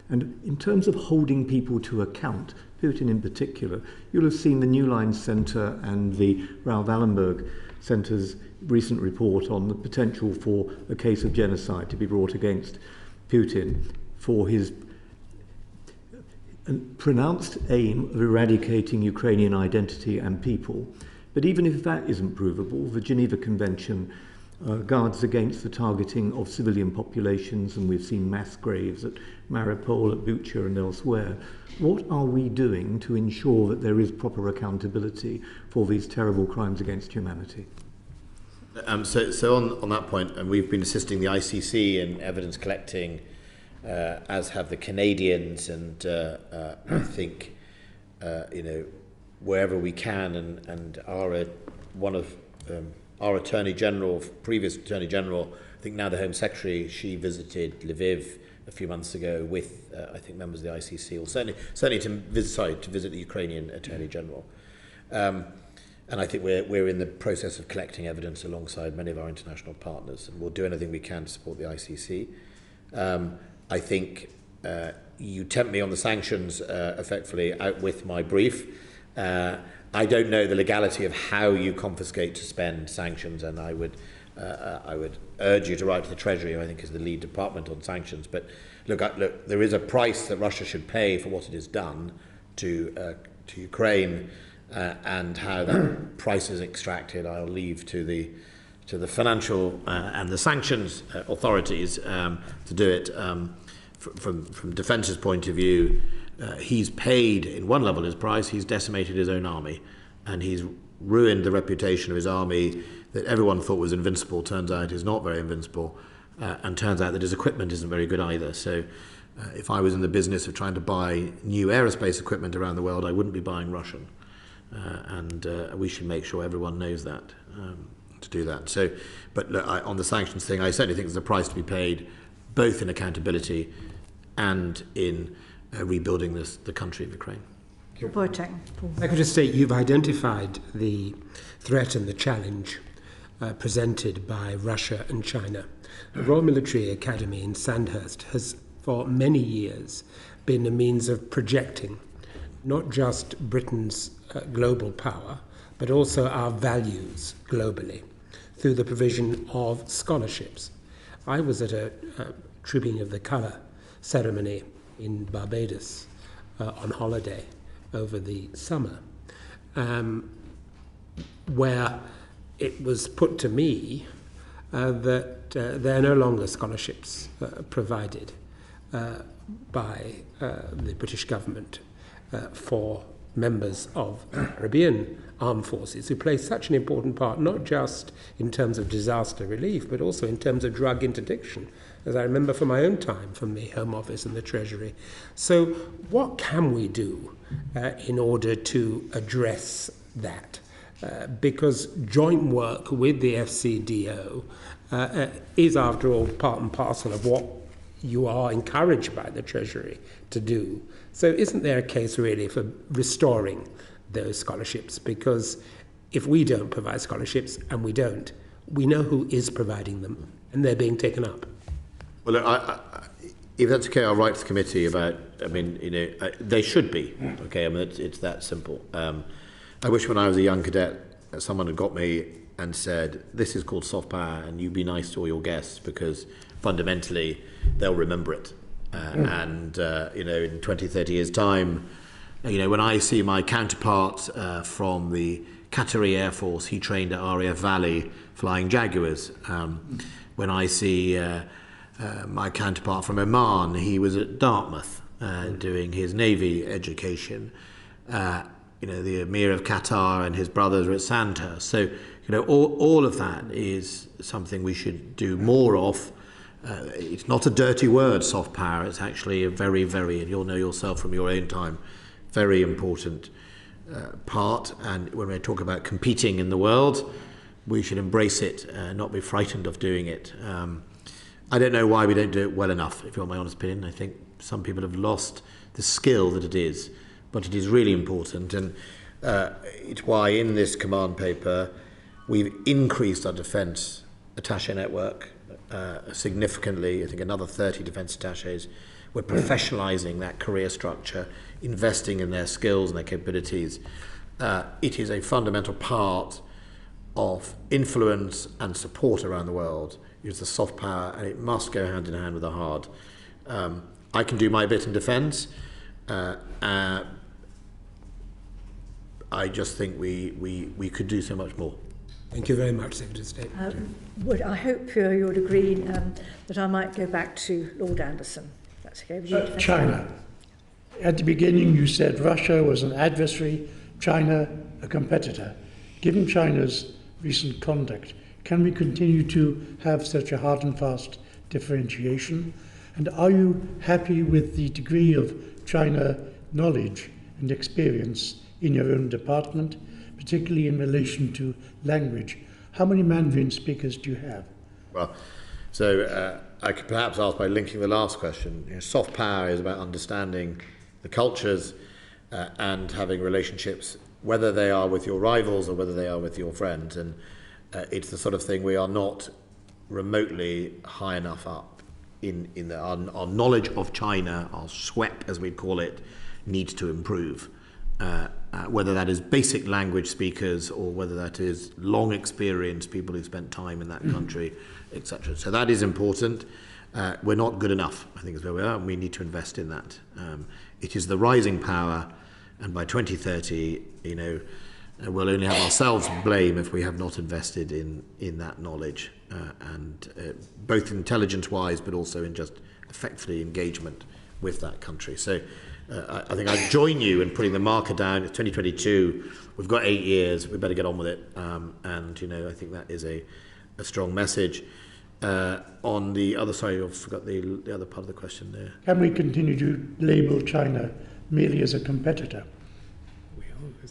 I: And in terms of holding people to account, Putin in particular, you'll have seen the New Line Centre and the Raoul Wallenberg Centre's recent report on the potential for a case of genocide to be brought against Putin for his pronounced aim of eradicating Ukrainian identity and people. But even if that isn't provable, the Geneva Convention guards against the targeting of civilian populations, and we've seen mass graves at Mariupol, at Bucha and elsewhere. What are we doing to ensure that there is proper accountability for these terrible crimes against humanity?
B: So on that point, and we've been assisting the ICC in evidence collecting, as have the Canadians, and I think wherever we can, and one of our Attorney General, previous Attorney General, I think now the Home Secretary, she visited Lviv a few months ago with I think members of the ICC, or certainly to visit the Ukrainian Attorney General. And I think we're in the process of collecting evidence alongside many of our international partners, and we'll do anything we can to support the ICC. I think you tempt me on the sanctions effectively out with my brief. I don't know the legality of how you confiscate to spend sanctions, and I would urge you to write to the Treasury, who I think is the lead department on sanctions. But look, there is a price that Russia should pay for what it has done to Ukraine. And how that price is extracted, I'll leave to the financial and the sanctions authorities to do it. From Defence's point of view, he's paid in one level his price. He's decimated his own army, and he's ruined the reputation of his army that everyone thought was invincible. Turns out is not very invincible, and turns out that his equipment isn't very good either. So. If I was in the business of trying to buy new aerospace equipment around the world, I wouldn't be buying Russian. And we should make sure everyone knows that to do that. So, but look, on the sanctions thing, I certainly think there's a price to be paid, both in accountability and in rebuilding the country of Ukraine.
F: Secretary of State, you've identified the threat and the challenge presented by Russia and China. The Royal Military Academy in Sandhurst has, for many years, been a means of projecting not just Britain's global power, but also our values globally through the provision of scholarships. I was at a Trooping of the Colour ceremony in Barbados on holiday over the summer, where it was put to me that there are no longer scholarships provided by the British government for members of Caribbean armed forces who play such an important part, not just in terms of disaster relief, but also in terms of drug interdiction, as I remember from my own time from the Home Office and the Treasury. So what can we do in order to address that? Because joint work with the FCDO is, after all, part and parcel of what you are encouraged by the Treasury to do. So isn't there a case really for restoring those scholarships? Because if we don't provide scholarships, and we don't, we know who is providing them, and they're being taken up.
B: Well, look, if that's okay, I'll write to the committee about, they should be, okay? I mean, it's that simple. I wish when I was a young cadet, someone had got me and said, this is called soft power, and you be nice to all your guests, because fundamentally they'll remember it. And in 20, 30 years' time, when I see my counterpart from the Qatari Air Force, he trained at RAF Valley flying Jaguars. When I see my counterpart from Oman, he was at Dartmouth doing his Navy education. The Emir of Qatar and his brothers are at Sandhurst. So, all of that is something we should do more of. It's not a dirty word, soft power. It's actually a very, very, and you'll know yourself from your own time, very important part. And when we talk about competing in the world, we should embrace it, not be frightened of doing it. I don't know why we don't do it well enough, if you want my honest opinion. I think some people have lost the skill that it is, but it is really important. And it's why in this command paper we've increased our defence attaché network significantly. I think another 30 defence attachés. We're professionalising that career structure, investing in their skills and their capabilities. It is a fundamental part of influence and support around the world. It's the soft power, and it must go hand in hand with the hard. I can do my bit in defence. I just think we could do so much more.
F: Thank you very much, Secretary of State.
A: I hope you would agree that I might go back to Lord Anderson. That's okay with you.
L: China. At the beginning, you said Russia was an adversary, China a competitor. Given China's recent conduct, can we continue to have such a hard and fast differentiation? And are you happy with the degree of China knowledge and experience in your own department, particularly in relation to language? How many Mandarin speakers do you have?
B: Well, so I could perhaps ask by linking the last question. Soft power is about understanding the cultures and having relationships, whether they are with your rivals or whether they are with your friends. And it's the sort of thing we are not remotely high enough up in our knowledge of China, our SWEP as we call it, needs to improve. Whether that is basic language speakers or whether that is long experience, people who spent time in that country, etc. So that is important. We're not good enough, I think is where we are, and we need to invest in that. It is the rising power, and by 2030, we'll only have ourselves to blame if we have not invested in that knowledge, and both intelligence-wise, but also in just effectively engagement with that country. So I think I'd join you in putting the marker down. It's 2022. We've got 8 years. We better get on with it. And I think that is a strong message. On the other side, I forgot the other part of the question there.
L: Can we continue to label China merely as a competitor?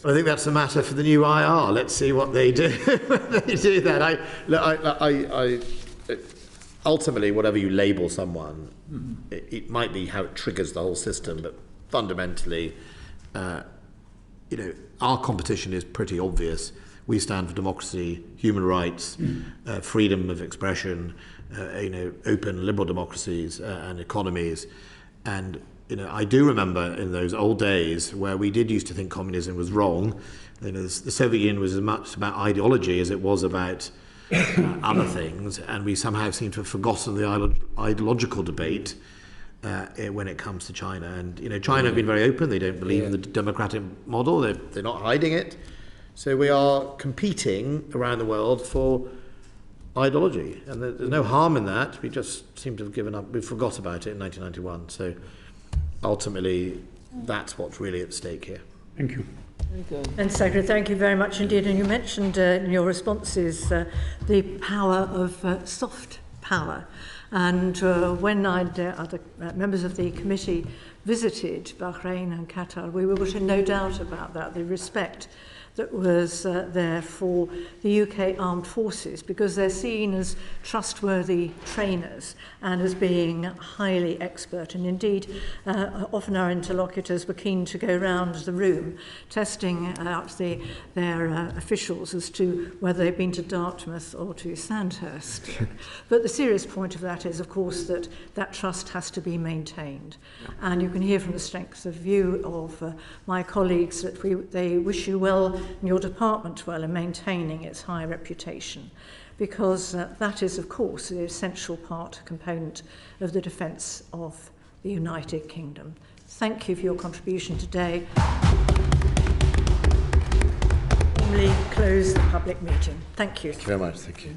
B: I think that's a matter for the new IR. Let's see what they do when they do that. I ultimately, whatever you label someone, it might be how it triggers the whole system, but fundamentally, our competition is pretty obvious. We stand for democracy, human rights, freedom of expression, open liberal democracies and economies. And I do remember in those old days where we did used to think communism was wrong. The Soviet Union was as much about ideology as it was about other things, and we somehow seem to have forgotten the ideological debate when it comes to China. And China have been very open. They don't believe in the democratic model. They're not hiding it. So we are competing around the world for ideology, and there's no harm in that. We just seem to have given up. We forgot about it in 1991. So ultimately, that's what's really at stake here.
L: Thank you.
J: Very good.
A: And Secretary, thank you very much indeed. And you mentioned in your responses the power of soft power. And when other members of the committee visited Bahrain and Qatar, we were in no doubt about that, the respect that was there for the UK armed forces, because they're seen as trustworthy trainers and as being highly expert. And indeed, often our interlocutors were keen to go round the room, testing out their officials as to whether they'd been to Dartmouth or to Sandhurst. But the serious point of that is, of course, that trust has to be maintained. And you can hear from the strength of view of my colleagues that they wish you well and your department well in maintaining its high reputation, because that is, of course, the essential component of the defence of the United Kingdom. Thank you for your contribution today. Formally close the public meeting. Thank you.
B: Thank you very much. Thank you.